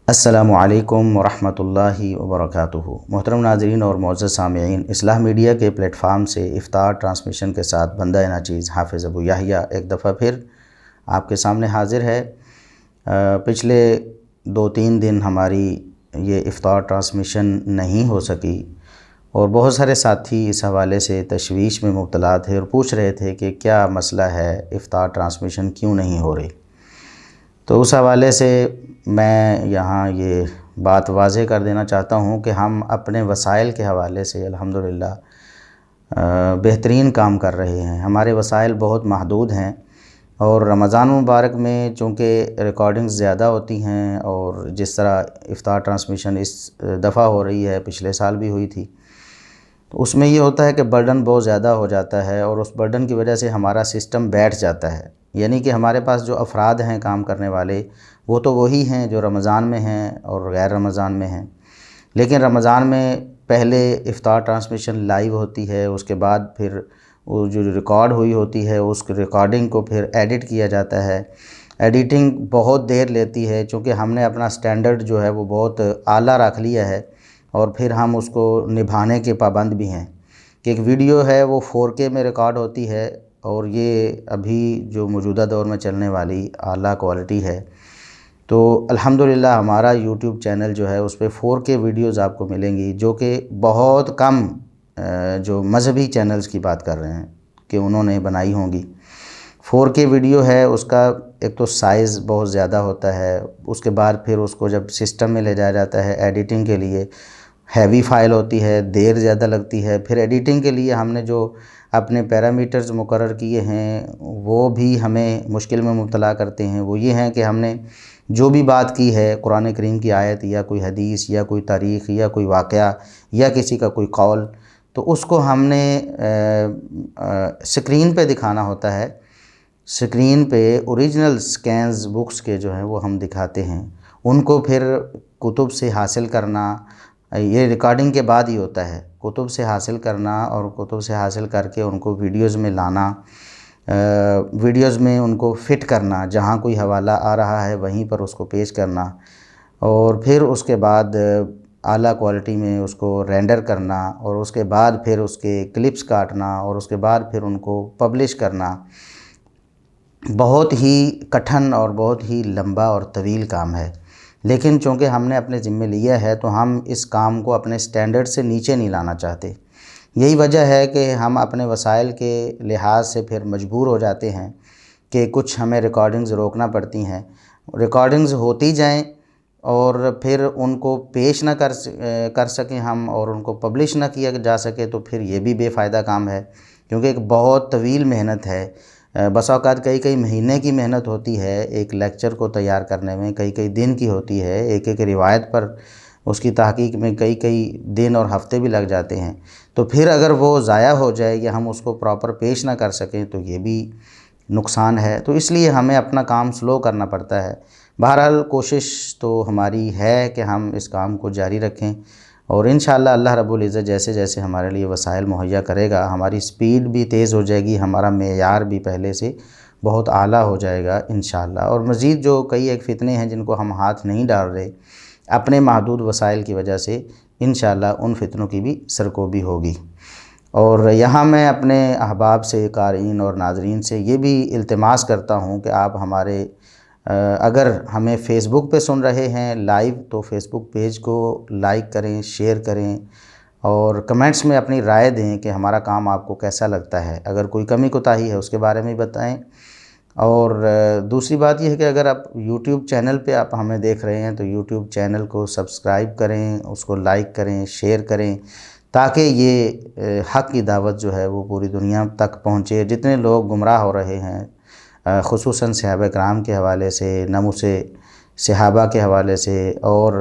السلام علیکم ورحمۃ اللہ وبرکاتہ۔ محترم ناظرین اور معزز سامعین، اصلاح میڈیا کے پلیٹ فارم سے افطار ٹرانسمیشن کے ساتھ بندہ ناچیز حافظ ابو یحییٰ ایک دفعہ پھر آپ کے سامنے حاضر ہے۔ پچھلے 2-3 دن ہماری یہ افطار ٹرانسمیشن نہیں ہو سکی اور بہت سارے ساتھی اس حوالے سے تشویش میں مبتلا تھے اور پوچھ رہے تھے کہ کیا مسئلہ ہے، افطار ٹرانسمیشن کیوں نہیں ہو رہی۔ تو اس حوالے سے میں یہاں یہ بات واضح کر دینا چاہتا ہوں کہ ہم اپنے وسائل کے حوالے سے الحمدللہ بہترین کام کر رہے ہیں۔ ہمارے وسائل بہت محدود ہیں اور رمضان مبارک میں چونکہ ریکارڈنگز زیادہ ہوتی ہیں اور جس طرح افطار ٹرانسمیشن اس دفعہ ہو رہی ہے، پچھلے سال بھی ہوئی تھی، تو اس میں یہ ہوتا ہے کہ برڈن بہت زیادہ ہو جاتا ہے اور اس برڈن کی وجہ سے ہمارا سسٹم بیٹھ جاتا ہے۔ یعنی کہ ہمارے پاس جو افراد ہیں کام کرنے والے، وہ تو وہی ہیں جو رمضان میں ہیں اور غیر رمضان میں ہیں، لیکن رمضان میں پہلے افطار ٹرانسمیشن لائیو ہوتی ہے، اس کے بعد پھر وہ جو ریکارڈ ہوئی ہوتی ہے اس ریکارڈنگ کو پھر ایڈٹ کیا جاتا ہے۔ ایڈیٹنگ بہت دیر لیتی ہے چونکہ ہم نے اپنا سٹینڈرڈ جو ہے وہ بہت اعلیٰ رکھ لیا ہے اور پھر ہم اس کو نبھانے کے پابند بھی ہیں کہ ایک ویڈیو ہے وہ 4K میں ریکارڈ ہوتی ہے اور یہ ابھی جو موجودہ دور میں چلنے والی اعلیٰ کوالٹی ہے۔ تو الحمدللہ ہمارا یوٹیوب چینل جو ہے اس پہ 4K ویڈیوز آپ کو ملیں گی، جو کہ بہت کم جو مذہبی چینلز کی بات کر رہے ہیں کہ انہوں نے بنائی ہوں گی۔ 4K ویڈیو ہے، اس کا ایک تو سائز بہت زیادہ ہوتا ہے، اس کے بعد پھر اس کو جب سسٹم میں لے جایا جاتا ہے ایڈیٹنگ کے لیے ہیوی فائل ہوتی ہے، دیر زیادہ لگتی ہے۔ پھر ایڈیٹنگ کے لیے ہم نے جو اپنے پیرامیٹرز مقرر کیے ہیں وہ بھی ہمیں مشکل میں مبتلا کرتے ہیں۔ وہ یہ ہیں کہ ہم نے جو بھی بات کی ہے، قرآن کریم کی آیت یا کوئی حدیث یا کوئی تاریخ یا کوئی واقعہ یا کسی کا کوئی قول، تو اس کو ہم نے سکرین پہ دکھانا ہوتا ہے۔ سکرین پہ اوریجنل سکینز بکس کے جو ہیں وہ ہم دکھاتے ہیں، ان کو پھر کتب سے حاصل کرنا، یہ ریکارڈنگ کے بعد ہی ہوتا ہے، کتب سے حاصل کرنا اور کتب سے حاصل کر کے ان کو ویڈیوز میں لانا، ویڈیوز میں ان کو فٹ کرنا، جہاں کوئی حوالہ آ رہا ہے وہیں پر اس کو پیش کرنا، اور پھر اس کے بعد اعلیٰ کوالٹی میں اس کو رینڈر کرنا، اور اس کے بعد پھر اس کے کلپس کاٹنا، اور اس کے بعد پھر ان کو پبلش کرنا۔ بہت ہی کٹھن اور بہت ہی لمبا اور طویل کام ہے، لیکن چونکہ ہم نے اپنے ذمہ لیا ہے تو ہم اس کام کو اپنے سٹینڈرڈ سے نیچے نہیں لانا چاہتے۔ یہی وجہ ہے کہ ہم اپنے وسائل کے لحاظ سے پھر مجبور ہو جاتے ہیں کہ کچھ ہمیں ریکارڈنگز روکنا پڑتی ہیں۔ ریکارڈنگز ہوتی جائیں اور پھر ان کو پیش نہ کر سکیں ہم اور ان کو پبلش نہ کیا جا سکے تو پھر یہ بھی بے فائدہ کام ہے، کیونکہ ایک بہت طویل محنت ہے۔ بسا اوقات کئی مہینے کی محنت ہوتی ہے ایک لیکچر کو تیار کرنے میں، کئی دن کی ہوتی ہے، ایک روایت پر اس کی تحقیق میں کئی دن اور ہفتے بھی لگ جاتے ہیں۔ تو پھر اگر وہ ضائع ہو جائے یا ہم اس کو پراپر پیش نہ کر سکیں تو یہ بھی نقصان ہے، تو اس لیے ہمیں اپنا کام سلو کرنا پڑتا ہے۔ بہرحال کوشش تو ہماری ہے کہ ہم اس کام کو جاری رکھیں اور انشاءاللہ اللہ رب العزت جیسے جیسے ہمارے لیے وسائل مہیا کرے گا، ہماری سپیڈ بھی تیز ہو جائے گی، ہمارا معیار بھی پہلے سے بہت اعلیٰ ہو جائے گا انشاءاللہ۔ اور مزید جو ایک فتنے ہیں جن کو ہم ہاتھ نہیں ڈال رہے اپنے محدود وسائل کی وجہ سے، انشاءاللہ ان فتنوں کی بھی سرکوبی ہوگی۔ اور یہاں میں اپنے احباب سے، قارئین اور ناظرین سے یہ بھی التماس کرتا ہوں کہ آپ ہمارے اگر ہمیں فیس بک پہ سن رہے ہیں لائیو تو فیس بک پیج کو لائک کریں، شیئر کریں اور کمنٹس میں اپنی رائے دیں کہ ہمارا کام آپ کو کیسا لگتا ہے۔ اگر کوئی کمی کوتاہی ہے اس کے بارے میں بتائیں۔ اور دوسری بات یہ ہے کہ اگر آپ یوٹیوب چینل پہ آپ ہمیں دیکھ رہے ہیں تو یوٹیوب چینل کو سبسکرائب کریں، اس کو لائک کریں، شیئر کریں، تاکہ یہ حق کی دعوت جو ہے وہ پوری دنیا تک پہنچے۔ جتنے لوگ گمراہ ہو رہے ہیں خصوصاً صحابہ کرام کے حوالے سے، نموذج صحابہ کے حوالے سے اور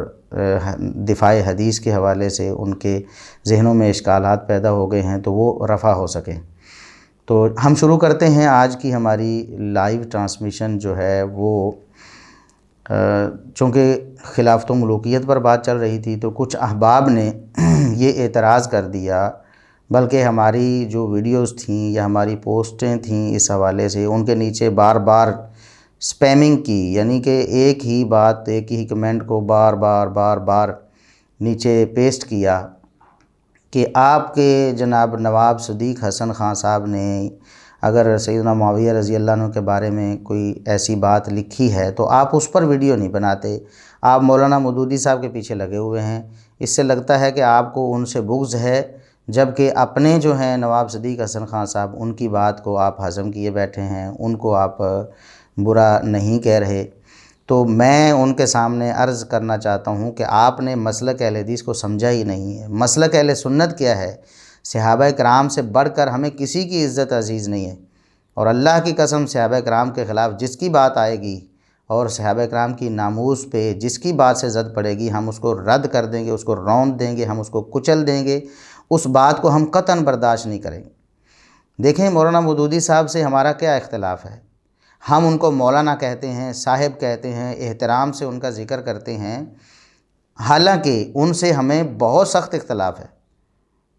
دفاع حدیث کے حوالے سے ان کے ذہنوں میں اشکالات پیدا ہو گئے ہیں تو وہ رفع ہو سکیں۔ تو ہم شروع کرتے ہیں آج کی ہماری لائیو ٹرانسمیشن جو ہے وہ چونکہ خلافت و ملوکیت پر بات چل رہی تھی تو کچھ احباب نے یہ اعتراض کر دیا، بلکہ ہماری جو ویڈیوز تھیں یا ہماری پوسٹیں تھیں اس حوالے سے ان کے نیچے بار بار سپیمنگ کی، یعنی کہ ایک ہی بات، ایک ہی کمنٹ کو بار بار بار بار نیچے پیسٹ کیا کہ آپ کے جناب نواب صدیق حسن خان صاحب نے اگر سیدنا معاویہ رضی اللہ عنہ کے بارے میں کوئی ایسی بات لکھی ہے تو آپ اس پر ویڈیو نہیں بناتے، آپ مولانا مودودی صاحب کے پیچھے لگے ہوئے ہیں۔ اس سے لگتا ہے کہ آپ کو ان سے بغض ہے، جبکہ اپنے جو ہیں نواب صدیق حسن خان صاحب، ان کی بات کو آپ ہضم کیے بیٹھے ہیں، ان کو آپ برا نہیں کہہ رہے۔ تو میں ان کے سامنے عرض کرنا چاہتا ہوں کہ آپ نے مسلک اہل حدیث کو سمجھا ہی نہیں ہے۔ مسلک اہل سنت کیا ہے؟ صحابہ کرام سے بڑھ کر ہمیں کسی کی عزت عزیز نہیں ہے، اور اللہ کی قسم صحابہ کرام کے خلاف جس کی بات آئے گی اور صحابہ کرام کی ناموس پہ جس کی بات سے زد پڑے گی، ہم اس کو رد کر دیں گے، اس کو روند دیں گے، ہم اس کو کچل دیں گے، اس بات کو ہم قطعاً برداشت نہیں کریں گے۔ دیکھیں مولانا مودودی صاحب سے ہمارا کیا اختلاف ہے؟ ہم ان کو مولانا کہتے ہیں، صاحب کہتے ہیں، احترام سے ان کا ذکر کرتے ہیں، حالانکہ ان سے ہمیں بہت سخت اختلاف ہے۔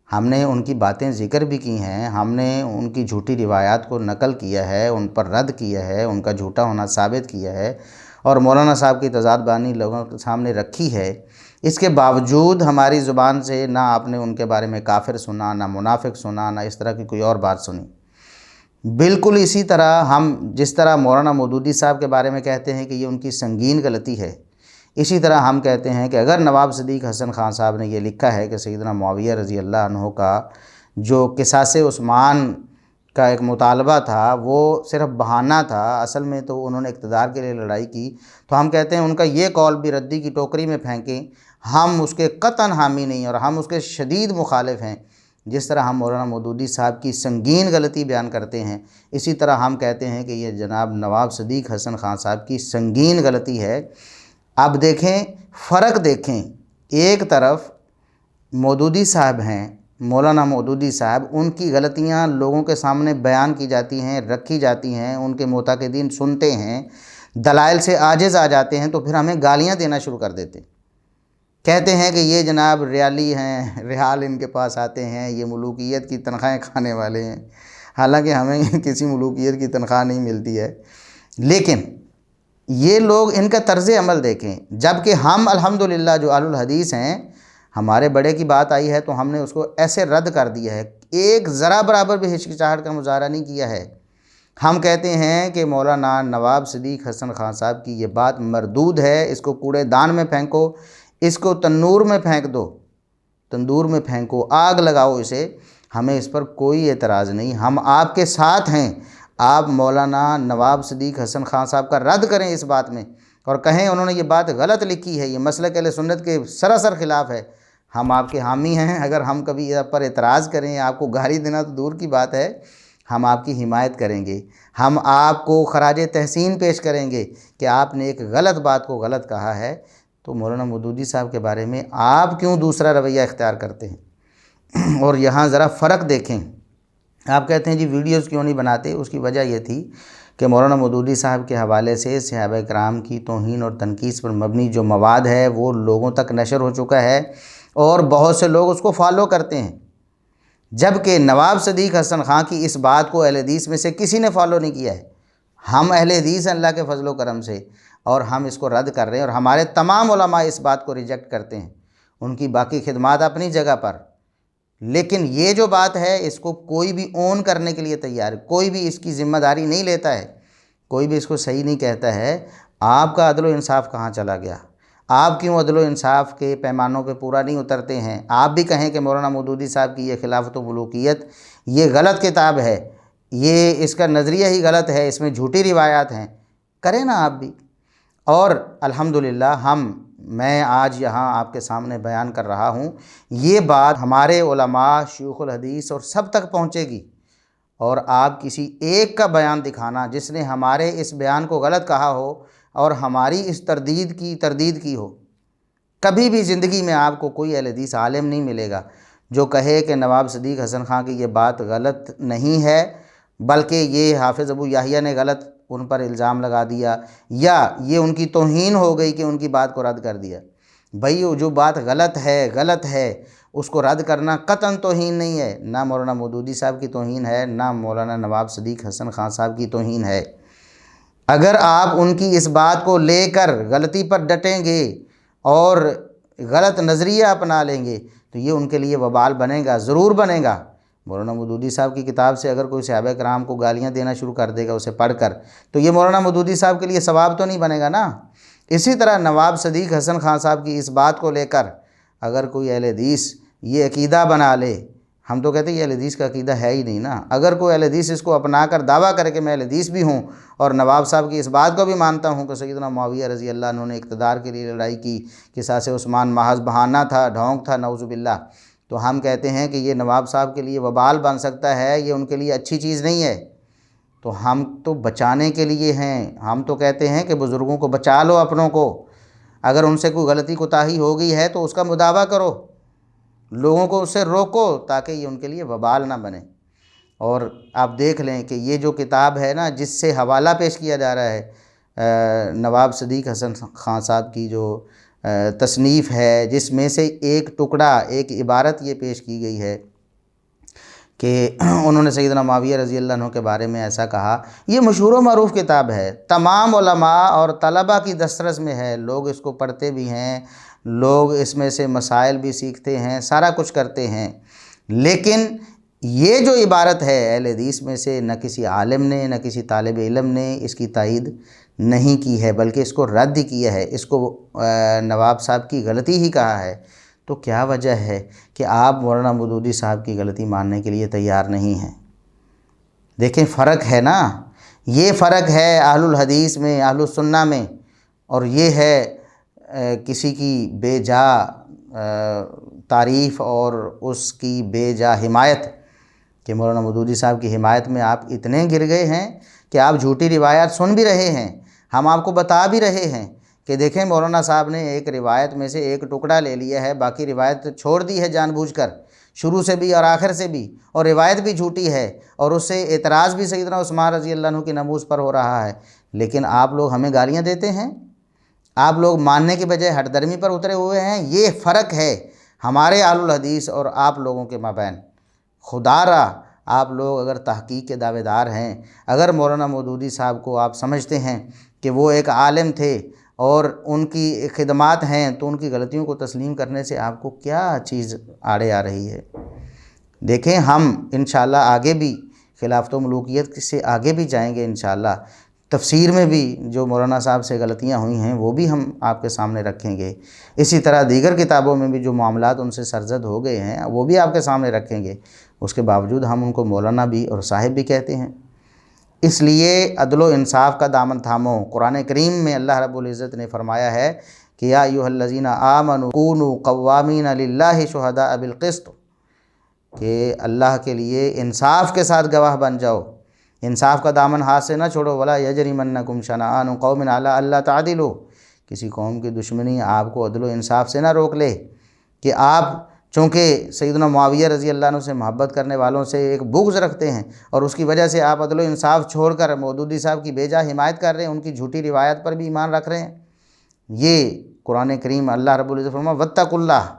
ہم نے ان کی باتیں ذکر بھی کی ہیں، ہم نے ان کی جھوٹی روایات کو نقل کیا ہے، ان پر رد کیا ہے، ان کا جھوٹا ہونا ثابت کیا ہے، اور مولانا صاحب کی تضاد بانی لوگوں کے سامنے رکھی ہے۔ اس کے باوجود ہماری زبان سے نہ آپ نے ان کے بارے میں کافر سنا، نہ منافق سنا، نہ اس طرح کی کوئی اور بات سنی۔ بالکل اسی طرح ہم جس طرح مولانا مودودی صاحب کے بارے میں کہتے ہیں کہ یہ ان کی سنگین غلطی ہے، اسی طرح ہم کہتے ہیں کہ اگر نواب صدیق حسن خان صاحب نے یہ لکھا ہے کہ سیدنا معاویہ رضی اللہ عنہ کا جو قصاص عثمان کا ایک مطالبہ تھا وہ صرف بہانہ تھا، اصل میں تو انہوں نے اقتدار کے لیے لڑائی کی، تو ہم کہتے ہیں ان کا یہ قول بھی ردی کی ٹوکری میں پھینکیں، ہم اس کے قطعاً حامی نہیں اور ہم اس کے شدید مخالف ہیں۔ جس طرح ہم مولانا مودودی صاحب کی سنگین غلطی بیان کرتے ہیں، اسی طرح ہم کہتے ہیں کہ یہ جناب نواب صدیق حسن خان صاحب کی سنگین غلطی ہے۔ اب دیکھیں، فرق دیکھیں، ایک طرف مودودی صاحب ہیں، مولانا مودودی صاحب، ان کی غلطیاں لوگوں کے سامنے بیان کی جاتی ہیں، رکھی جاتی ہیں، ان کے معتقدین سنتے ہیں، دلائل سے عاجز آ جاتے ہیں تو پھر ہمیں گالیاں دینا شروع کر دیتے ہیں، کہتے ہیں کہ یہ جناب ریالی ہیں، ریال ان کے پاس آتے ہیں، یہ ملوکیت کی تنخواہیں کھانے والے ہیں، حالانکہ ہمیں کسی ملوکیت کی تنخواہ نہیں ملتی ہے۔ لیکن یہ لوگ ان کا طرز عمل دیکھیں، جبکہ ہم الحمدللہ جو اہل الحدیث ہیں، ہمارے بڑے کی بات آئی ہے تو ہم نے اس کو ایسے رد کر دیا ہے، ایک ذرا برابر بھی ہچکچاہٹ کا مظاہرہ نہیں کیا ہے۔ ہم کہتے ہیں کہ مولانا نواب صدیق حسن خان صاحب کی یہ بات مردود ہے، اس کو کوڑے دان میں پھینکو، اس کو تنور میں پھینک دو، تندور میں پھینکو، آگ لگاؤ اسے، ہمیں اس پر کوئی اعتراض نہیں، ہم آپ کے ساتھ ہیں۔ آپ مولانا نواب صدیق حسن خان صاحب کا رد کریں اس بات میں اور کہیں انہوں نے یہ بات غلط لکھی ہے، یہ مسلک اہل سنت کے سراسر خلاف ہے، ہم آپ کے حامی ہیں۔ اگر ہم کبھی اس پر اعتراض کریں، آپ کو گالی دینا تو دور کی بات ہے، ہم آپ کی حمایت کریں گے، ہم آپ کو خراج تحسین پیش کریں گے کہ آپ نے ایک غلط بات کو غلط کہا ہے۔ تو مولانا مودودی صاحب کے بارے میں آپ کیوں دوسرا رویہ اختیار کرتے ہیں؟ اور یہاں ذرا فرق دیکھیں، آپ کہتے ہیں جی ویڈیوز کیوں نہیں بناتے، اس کی وجہ یہ تھی کہ مولانا مودودی صاحب کے حوالے سے صحابہ کرام کی توہین اور تنقیص پر مبنی جو مواد ہے وہ لوگوں تک نشر ہو چکا ہے اور بہت سے لوگ اس کو فالو کرتے ہیں، جبکہ نواب صدیق حسن خان کی اس بات کو اہل حدیث میں سے کسی نے فالو نہیں کیا ہے۔ ہم اہل حدیث ہیں اللہ کے فضل و کرم سے، اور ہم اس کو رد کر رہے ہیں، اور ہمارے تمام علماء اس بات کو ریجیکٹ کرتے ہیں، ان کی باقی خدمات اپنی جگہ پر، لیکن یہ جو بات ہے اس کو کوئی بھی اون کرنے کے لیے تیار ہے، کوئی بھی اس کی ذمہ داری نہیں لیتا ہے، کوئی بھی اس کو صحیح نہیں کہتا ہے۔ آپ کا عدل و انصاف کہاں چلا گیا؟ آپ کیوں عدل و انصاف کے پیمانوں پہ پورا نہیں اترتے ہیں؟ آپ بھی کہیں کہ مولانا مودودی صاحب کی یہ خلافت و ملوکیت یہ غلط کتاب ہے، یہ اس کا نظریہ ہی غلط ہے، اس میں جھوٹی روایات ہیں، کریں نا آپ بھی۔ اور الحمدللہ میں آج یہاں آپ کے سامنے بیان کر رہا ہوں، یہ بات ہمارے علماء شیوخ الحدیث اور سب تک پہنچے گی، اور آپ کسی ایک کا بیان دکھانا جس نے ہمارے اس بیان کو غلط کہا ہو اور ہماری اس تردید کی ہو، کبھی بھی زندگی میں آپ کو کوئی اہل حدیث عالم نہیں ملے گا جو کہے کہ نواب صدیق حسن خان کی یہ بات غلط نہیں ہے، بلکہ یہ حافظ ابو یحییٰ نے غلط ان پر الزام لگا دیا، یا یہ ان کی توہین ہو گئی کہ ان کی بات کو رد کر دیا۔ بھئی جو بات غلط ہے اس کو رد کرنا قطعاً توہین نہیں ہے، نہ مولانا مودودی صاحب کی توہین ہے، نہ مولانا نواب صدیق حسن خان صاحب کی توہین ہے۔ اگر آپ ان کی اس بات کو لے کر غلطی پر ڈٹیں گے اور غلط نظریہ اپنا لیں گے تو یہ ان کے لیے وبال بنے گا، ضرور بنے گا۔ مولانا مودودی صاحب کی کتاب سے اگر کوئی صحابہ کرام کو گالیاں دینا شروع کر دے گا اسے پڑھ کر، تو یہ مولانا مودودی صاحب کے لیے ثواب تو نہیں بنے گا نا۔ اسی طرح نواب صدیق حسن خان صاحب کی اس بات کو لے کر اگر کوئی اہل حدیث یہ عقیدہ بنا لے، ہم تو کہتے ہیں یہ اہل حدیث کا عقیدہ ہے ہی نہیں نا، اگر کوئی اہل حدیث اس کو اپنا کر دعویٰ کرے کہ میں اہل حدیث بھی ہوں اور نواب صاحب کی اس بات کو بھی مانتا ہوں کہ سیدنا معاویہ رضی اللہ عنہ نے اقتدار کے لیے لڑائی کی، قصاص عثمان محض بہانہ تھا، ڈھونگ تھا، نعوذ باللہ، تو ہم کہتے ہیں کہ یہ نواب صاحب کے لیے وبال بن سکتا ہے، یہ ان کے لیے اچھی چیز نہیں ہے۔ تو ہم تو بچانے کے لیے ہیں، ہم تو کہتے ہیں کہ بزرگوں کو بچا لو اپنوں کو، اگر ان سے کوئی غلطی کوتاہی ہو گئی ہے تو اس کا مداوع کرو، لوگوں کو اس سے روکو تاکہ یہ ان کے لیے وبال نہ بنے۔ اور آپ دیکھ لیں کہ یہ جو کتاب ہے نا جس سے حوالہ پیش کیا جا رہا ہے نواب صدیق حسن خان صاحب کی جو تصنیف ہے، جس میں سے ایک ٹکڑا، ایک عبارت یہ پیش کی گئی ہے کہ انہوں نے سیدنا معاویہ رضی اللہ عنہ کے بارے میں ایسا کہا، یہ مشہور و معروف کتاب ہے، تمام علماء اور طلباء کی دسترس میں ہے، لوگ اس کو پڑھتے بھی ہیں، لوگ اس میں سے مسائل بھی سیکھتے ہیں، سارا کچھ کرتے ہیں، لیکن یہ جو عبارت ہے اہل حدیث میں سے نہ کسی عالم نے نہ کسی طالب علم نے اس کی تائید نہیں کی ہے، بلکہ اس کو رد کیا ہے، اس کو نواب صاحب کی غلطی ہی کہا ہے۔ تو کیا وجہ ہے کہ آپ مولانا مودودی صاحب کی غلطی ماننے کے لیے تیار نہیں ہیں؟ دیکھیں فرق ہے نا، یہ فرق ہے اہل الحدیث میں، اہل السنہ میں، اور یہ ہے کسی کی بے جا تعریف اور اس کی بے جا حمایت، کہ مولانا مودودی صاحب کی حمایت میں آپ اتنے گر گئے ہیں کہ آپ جھوٹی روایات سن بھی رہے ہیں، ہم آپ کو بتا بھی رہے ہیں کہ دیکھیں مولانا صاحب نے ایک روایت میں سے ایک ٹکڑا لے لیا ہے، باقی روایت چھوڑ دی ہے جان بوجھ کر، شروع سے بھی اور آخر سے بھی، اور روایت بھی جھوٹی ہے، اور اس سے اعتراض بھی سیدنا عثمان رضی اللہ عنہ کی نموز پر ہو رہا ہے، لیکن آپ لوگ ہمیں گالیاں دیتے ہیں، آپ لوگ ماننے کے بجائے ہٹ درمی پر اترے ہوئے ہیں۔ یہ فرق ہے ہمارے اہل الحدیث اور آپ لوگوں کے مابین۔ خدا را آپ لوگ اگر تحقیق کے دعوے دار ہیں، اگر مولانا مودودی صاحب کو آپ سمجھتے ہیں کہ وہ ایک عالم تھے اور ان کی خدمات ہیں، تو ان کی غلطیوں کو تسلیم کرنے سے آپ کو کیا چیز آڑے آ رہی ہے؟ دیکھیں ہم انشاءاللہ آگے بھی خلافت و ملوکیت سے آگے بھی جائیں گے انشاءاللہ، تفسیر میں بھی جو مولانا صاحب سے غلطیاں ہوئی ہیں وہ بھی ہم آپ کے سامنے رکھیں گے، اسی طرح دیگر کتابوں میں بھی جو معاملات ان سے سرزد ہو گئے ہیں وہ بھی آپ کے سامنے رکھیں گے، اس کے باوجود ہم ان کو مولانا بھی اور صاحب بھی کہتے ہیں۔ اس لیے عدل و انصاف کا دامن تھامو۔ قرآن کریم میں اللہ رب العزت نے فرمایا ہے کہ یا ایھا الذین آمنوا کونوا قوامین للہ شہداء بالقسط، کہ اللہ کے لیے انصاف کے ساتھ گواہ بن جاؤ، انصاف کا دامن ہاتھ سے نہ چھوڑو۔ ولا یجرمنکم شنآن قوم علی الا تعدلوا، کسی قوم کی دشمنی آپ کو عدل و انصاف سے نہ روک لے کہ آپ چونکہ سیدنا معاویہ رضی اللہ عنہ سے محبت کرنے والوں سے ایک بغض رکھتے ہیں اور اس کی وجہ سے آپ عدل و انصاف چھوڑ کر مودودی صاحب کی بے جا حمایت کر رہے ہیں، ان کی جھوٹی روایت پر بھی ایمان رکھ رہے ہیں۔ یہ قرآن کریم اللہ رب العزت فرمایا واتقوا اللہ،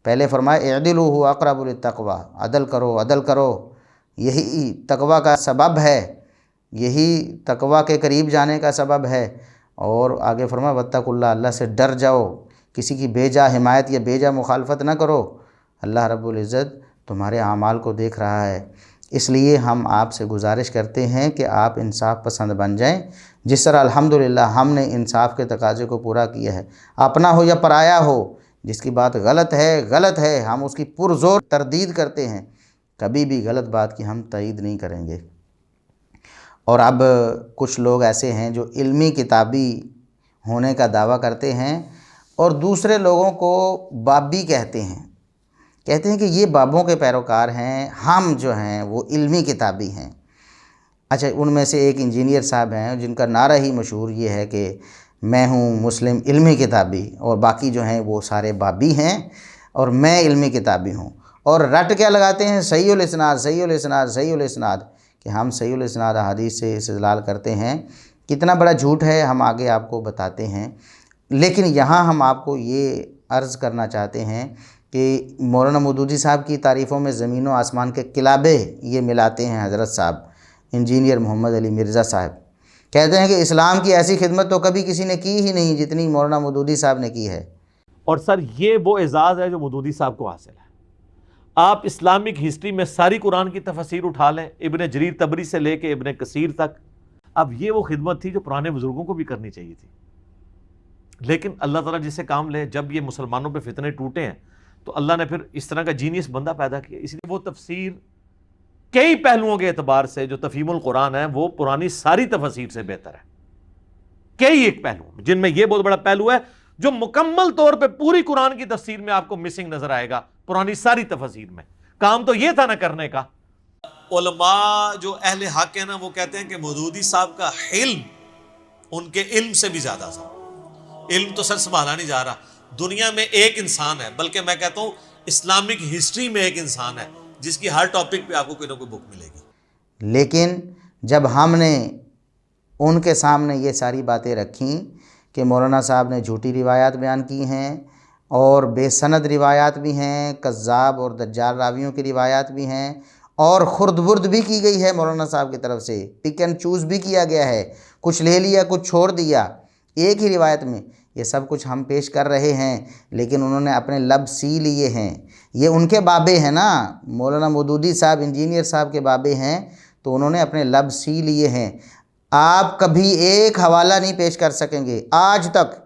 پہلے فرمایا اعدلوا هو اقرب للتقوی، عدل کرو عدل کرو، یہی تقوی کا سبب ہے، یہی تقوی کے قریب جانے کا سبب ہے۔ اور آگے فرمایا واتقوا اللہ، اللہ سے ڈر جاؤ، کسی کی بے جا حمایت یا بے جا مخالفت نہ کرو، اللہ رب العزت تمہارے اعمال کو دیکھ رہا ہے۔ اس لیے ہم آپ سے گزارش کرتے ہیں کہ آپ انصاف پسند بن جائیں، جس طرح الحمدللہ ہم نے انصاف کے تقاضے کو پورا کیا ہے، اپنا ہو یا پرایا ہو، جس کی بات غلط ہے ہم اس کی پرزور تردید کرتے ہیں، کبھی بھی غلط بات کی ہم تائید نہیں کریں گے۔ اور اب کچھ لوگ ایسے ہیں جو علمی کتابی ہونے کا دعویٰ کرتے ہیں اور دوسرے لوگوں کو بابی کہتے ہیں کہ یہ بابوں کے پیروکار ہیں، ہم جو ہیں وہ علمی کتابی ہیں۔ اچھا، ان میں سے ایک انجینئر صاحب ہیں جن کا نعرہ ہی مشہور یہ ہے کہ میں ہوں مسلم علمی کتابی، اور باقی جو ہیں وہ سارے بابی ہیں اور میں علمی کتابی ہوں، اور رٹ کیا لگاتے ہیں صحیح الاسناد صحیح الاسناد صحیح الاسناد، کہ ہم صحیح الاسناد احادیث سے استدلال کرتے ہیں۔ کتنا بڑا جھوٹ ہے ہم آگے آپ کو بتاتے ہیں، لیکن یہاں ہم آپ کو یہ عرض کرنا چاہتے ہیں کہ مولانا مودودی صاحب کی تعریفوں میں زمین و آسمان کے قلابے یہ ملاتے ہیں حضرت صاحب انجینئر محمد علی مرزا صاحب، کہتے ہیں کہ اسلام کی ایسی خدمت تو کبھی کسی نے کی ہی نہیں جتنی مولانا مودودی صاحب نے کی ہے۔ اور سر یہ وہ اعزاز ہے جو مودودی صاحب کو حاصل ہے۔ آپ اسلامک ہسٹری میں ساری قرآن کی تفاسیر اٹھا لیں، ابن جریر طبری سے لے کے ابن کثیر تک، اب یہ وہ خدمت تھی جو پرانے بزرگوں کو بھی کرنی چاہیے تھی۔ لیکن اللہ تعالیٰ جس سے کام لے، جب یہ مسلمانوں پہ فتنے ٹوٹے ہیں تو اللہ نے پھر اس طرح کا جینیس بندہ پیدا کیا۔ اس لیے وہ تفسیر کئی پہلوؤں کے اعتبار سے جو تفہیم القرآن ہے وہ پرانی ساری تفاسیر سے بہتر ہے، کئی ایک پہلو جن میں یہ بہت بڑا پہلو ہے جو مکمل طور پہ پوری قرآن کی تفسیر میں آپ کو مسنگ نظر آئے گا۔ پرانی ساری تفاسیر میں کام تو یہ تھا نہ کرنے کا۔ علماء جو اہل حق ہیں نا، وہ کہتے ہیں کہ مودودی صاحب کا علم ان کے علم سے بھی زیادہ تھا۔ علم تو سر سنبھالا نہیں جا رہا، دنیا میں ایک انسان ہے، بلکہ میں کہتا ہوں اسلامک ہسٹری میں ایک انسان ہے جس کی ہر ٹاپک پہ آپ کو کوئی نہ کوئی بک ملے گی۔ لیکن جب ہم نے ان کے سامنے یہ ساری باتیں رکھیں کہ مولانا صاحب نے جھوٹی روایات بیان کی ہیں اور بے سند روایات بھی ہیں، کذاب اور دجال راویوں کی روایات بھی ہیں، اور خرد برد بھی کی گئی ہے مولانا صاحب کی طرف سے، پک اینڈ چوز بھی کیا گیا ہے، کچھ لے لیا کچھ چھوڑ دیا ایک ہی روایت میں، یہ سب کچھ ہم پیش کر رہے ہیں، لیکن انہوں نے اپنے لب سی لیے ہیں۔ یہ ان کے بابے ہیں نا، مولانا مودودی صاحب انجینئر صاحب کے بابے ہیں، تو انہوں نے اپنے لب سی لیے ہیں۔ آپ کبھی ایک حوالہ نہیں پیش کر سکیں گے آج تک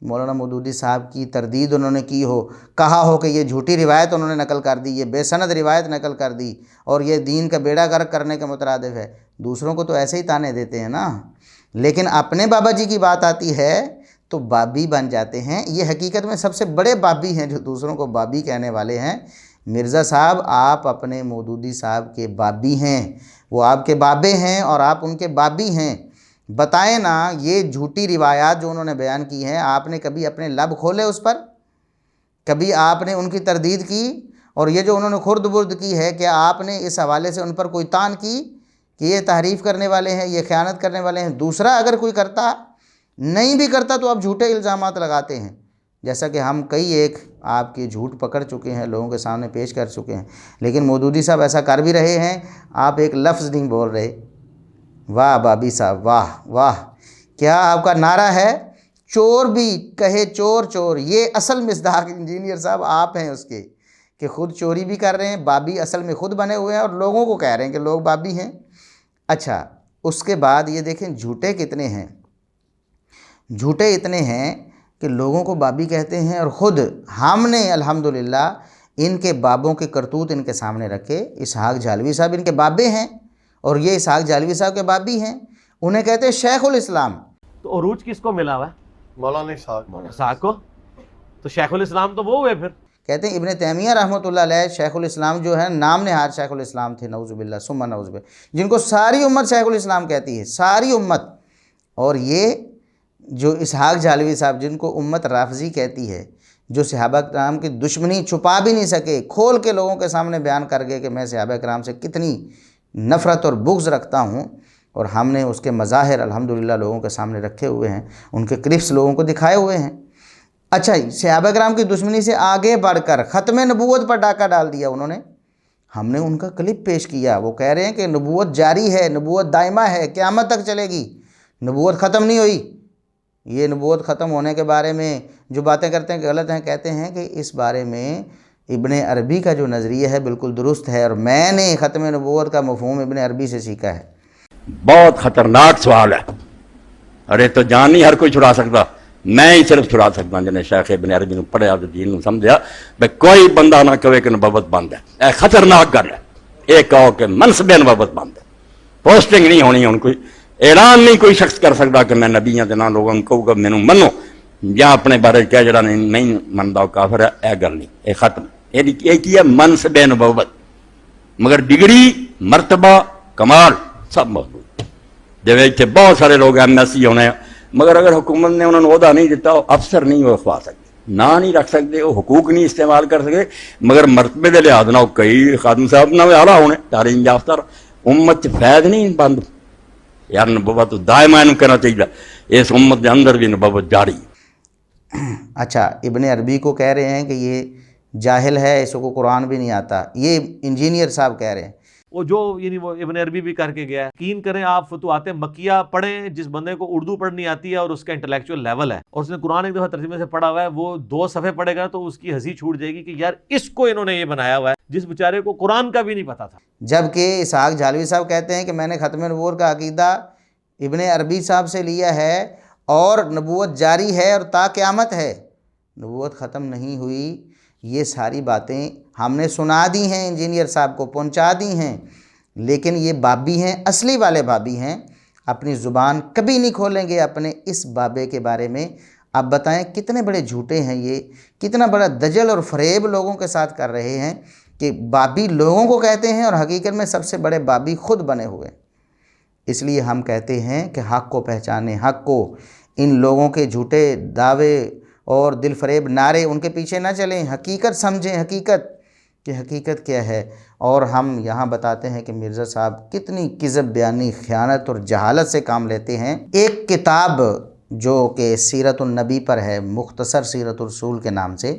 مولانا مودودی صاحب کی تردید انہوں نے کی ہو، کہا ہو کہ یہ جھوٹی روایت انہوں نے نقل کر دی، یہ بے سند روایت نقل کر دی اور یہ دین کا بیڑا غرق کرنے کے مترادف ہے۔ دوسروں کو تو ایسے ہی تانے دیتے ہیں نا، لیکن اپنے بابا جی کی بات آتی ہے تو بابی بن جاتے ہیں۔ یہ حقیقت میں سب سے بڑے بابی ہیں جو دوسروں کو بابی کہنے والے ہیں۔ مرزا صاحب آپ اپنے مودودی صاحب کے بابی ہیں، وہ آپ کے بابے ہیں اور آپ ان کے بابی ہیں۔ بتائیں نا، یہ جھوٹی روایات جو انہوں نے بیان کی ہیں، آپ نے کبھی اپنے لب کھولے اس پر؟ کبھی آپ نے ان کی تردید کی؟ اور یہ جو انہوں نے خرد برد کی ہے، کیا آپ نے اس حوالے سے ان پر کوئی تان کی کہ یہ تحریف کرنے والے ہیں، یہ خیانت کرنے والے ہیں؟ دوسرا اگر کوئی کرتا، نہیں بھی کرتا تو آپ جھوٹے الزامات لگاتے ہیں، جیسا کہ ہم کئی ایک آپ کے جھوٹ پکڑ چکے ہیں، لوگوں کے سامنے پیش کر چکے ہیں، لیکن مودودی صاحب ایسا کر بھی رہے ہیں، آپ ایک لفظ نہیں بول رہے۔ واہ بابی صاحب، واہ واہ، کیا آپ کا نعرہ ہے، چور بھی کہے چور چور۔ یہ اصل مصداق انجینئر صاحب آپ ہیں اس کے، کہ خود چوری بھی کر رہے ہیں، بابی اصل میں خود بنے ہوئے ہیں اور لوگوں کو کہہ رہے ہیں کہ لوگ بابی ہیں۔ اچھا، اس کے بعد یہ دیکھیں جھوٹے کتنے ہیں، جھوٹے اتنے ہیں کہ لوگوں کو بابی کہتے ہیں، اور خود ہم نے الحمدللہ ان کے بابوں کے کرتوت ان کے سامنے رکھے۔ اسحاق جھالوی صاحب ان کے بابے ہیں، اور یہ اسحاق جھالوی صاحب کے بابی ہیں، انہیں کہتے ہیں شیخ الاسلام۔ تو عروج کس کو ملا ہوا ہے؟ مولانا اسحاق کو۔ تو شیخ الاسلام تو وہ ہوئے پھر۔ کہتے ہیں ابن تیمیہ رحمۃ اللہ علیہ شیخ الاسلام جو ہے، نام نہاد شیخ الاسلام تھے، نعوذ باللہ ثم نعوذ باللہ، جن کو ساری امت شیخ الاسلام کہتی ہے، ساری امت۔ اور یہ جو اسحاق جھالوی صاحب جن کو امت رافضی کہتی ہے، جو صحابہ کرام کی دشمنی چھپا بھی نہیں سکے، کھول کے لوگوں کے سامنے بیان کر گئے کہ میں صحابہ کرام سے کتنی نفرت اور بغض رکھتا ہوں، اور ہم نے اس کے مظاہر الحمدللہ لوگوں کے سامنے رکھے ہوئے ہیں، ان کے کلپس لوگوں کو دکھائے ہوئے ہیں۔ اچھا، صحابہ کرام کی دشمنی سے آگے بڑھ کر ختم نبوت پر ڈاکہ ڈال دیا انہوں نے۔ ہم نے ان کا کلپ پیش کیا، وہ کہہ رہے ہیں کہ نبوت جاری ہے، نبوت دائمہ ہے، قیامت تک چلے گی، نبوت ختم نہیں ہوئی۔ یہ نبوت ختم ہونے کے بارے میں جو باتیں کرتے ہیں غلط ہیں، کہتے ہیں کہ اس بارے میں ابن عربی کا جو نظریہ ہے بالکل درست ہے، اور میں نے ختم نبوت کا مفہوم ابن عربی سے سیکھا ہے۔ بہت خطرناک سوال ہے، ارے تو جان نہیں ہر کوئی چھڑا سکتا، میں ہی صرف چھڑا سکتا جنہیں شیخ ابن عربی نے پڑھیا تو دین نو سمجھا، بھئی کوئی بندہ نہ کہے کہ نبوت بند ہے، اے خطرناک گل ہے۔ ایک کہو کہ منصب نبوت بند ہے، پوسٹنگ نہیں ہونی، ان کوئی اعلان نہیں کوئی شخص کر سکتا کہ میں نبی ہاں تے نہ لوگوں کو کہوں مینوں منو، یا اپنے بارے کیا جڑا نہیں منتا وہ کافر ہے، اے گل نہیں، اے ختم۔ یہ کی ہے منصب نبوت، مگر ڈگری، مرتبہ، کمال سب موجود۔ جب اتنے بہت سارے لوگ ایم ایس سی ہونے ہیں، مگر اگر حکومت نے انہوں نے عہدہ نہیں دیتا، وہ افسر نہیں وہ اخوا سکتے، نہ نہیں رکھ سکتے، وہ حقوق نہیں استعمال کر سکتے، مگر مرتبے دے لحاظ نہ کئی خادم صاحب نہ اعلیٰ ہونے، تعلیم یافتہ امت فیض نہیں بند یار، نبوت دائمہ انہوں کہنا چاہیے، اس امت کے اندر بھی نبوت جاری ہے۔ اچھا، ابن عربی کو کہہ رہے ہیں کہ یہ جاہل ہے، اس کو قرآن بھی نہیں آتا، یہ انجینئر صاحب کہہ رہے ہیں۔ وہ جو یعنی وہ ابن عربی بھی کر کے گیا ہے. یقین کریں آپ فتوحات مکیہ پڑھیں, جس بندے کو اردو پڑھنی آتی ہے اور اس کا انٹلیکچوئل لیول ہے اور اس نے قرآن ایک دفعہ ترجمے سے پڑھا ہوا ہے, وہ 2 صفحے پڑھے گا تو اس کی ہنسی چھوٹ جائے گی کہ یار اس کو انہوں نے یہ بنایا ہوا ہے جس بیچارے کو قرآن کا بھی نہیں پتا تھا. جبکہ اسحاق جھالوی صاحب کہتے ہیں کہ میں نے ختم نبوت کا عقیدہ ابن عربی صاحب سے لیا ہے اور نبوت جاری ہے اور تا قیامت ہے, نبوت ختم نہیں ہوئی. یہ ساری باتیں ہم نے سنا دی ہیں, انجینئر صاحب کو پہنچا دی ہیں, لیکن یہ بابی ہیں, اصلی والے بابی ہیں, اپنی زبان کبھی نہیں کھولیں گے اپنے اس بابے کے بارے میں. آپ بتائیں کتنے بڑے جھوٹے ہیں یہ, کتنا بڑا دجل اور فریب لوگوں کے ساتھ کر رہے ہیں کہ بابی لوگوں کو کہتے ہیں اور حقیقت میں سب سے بڑے بابی خود بنے ہوئے. اس لیے ہم کہتے ہیں کہ حق کو پہچانیں, حق کو. ان لوگوں کے جھوٹے دعوے اور دل فریب نعرے ان کے پیچھے نہ چلیں, حقیقت سمجھیں, حقیقت کہ حقیقت کیا ہے. اور ہم یہاں بتاتے ہیں کہ مرزا صاحب کتنی کذب بیانی, خیانت اور جہالت سے کام لیتے ہیں. ایک کتاب جو کہ سیرت النبی پر ہے, مختصر سیرت الرسول کے نام سے,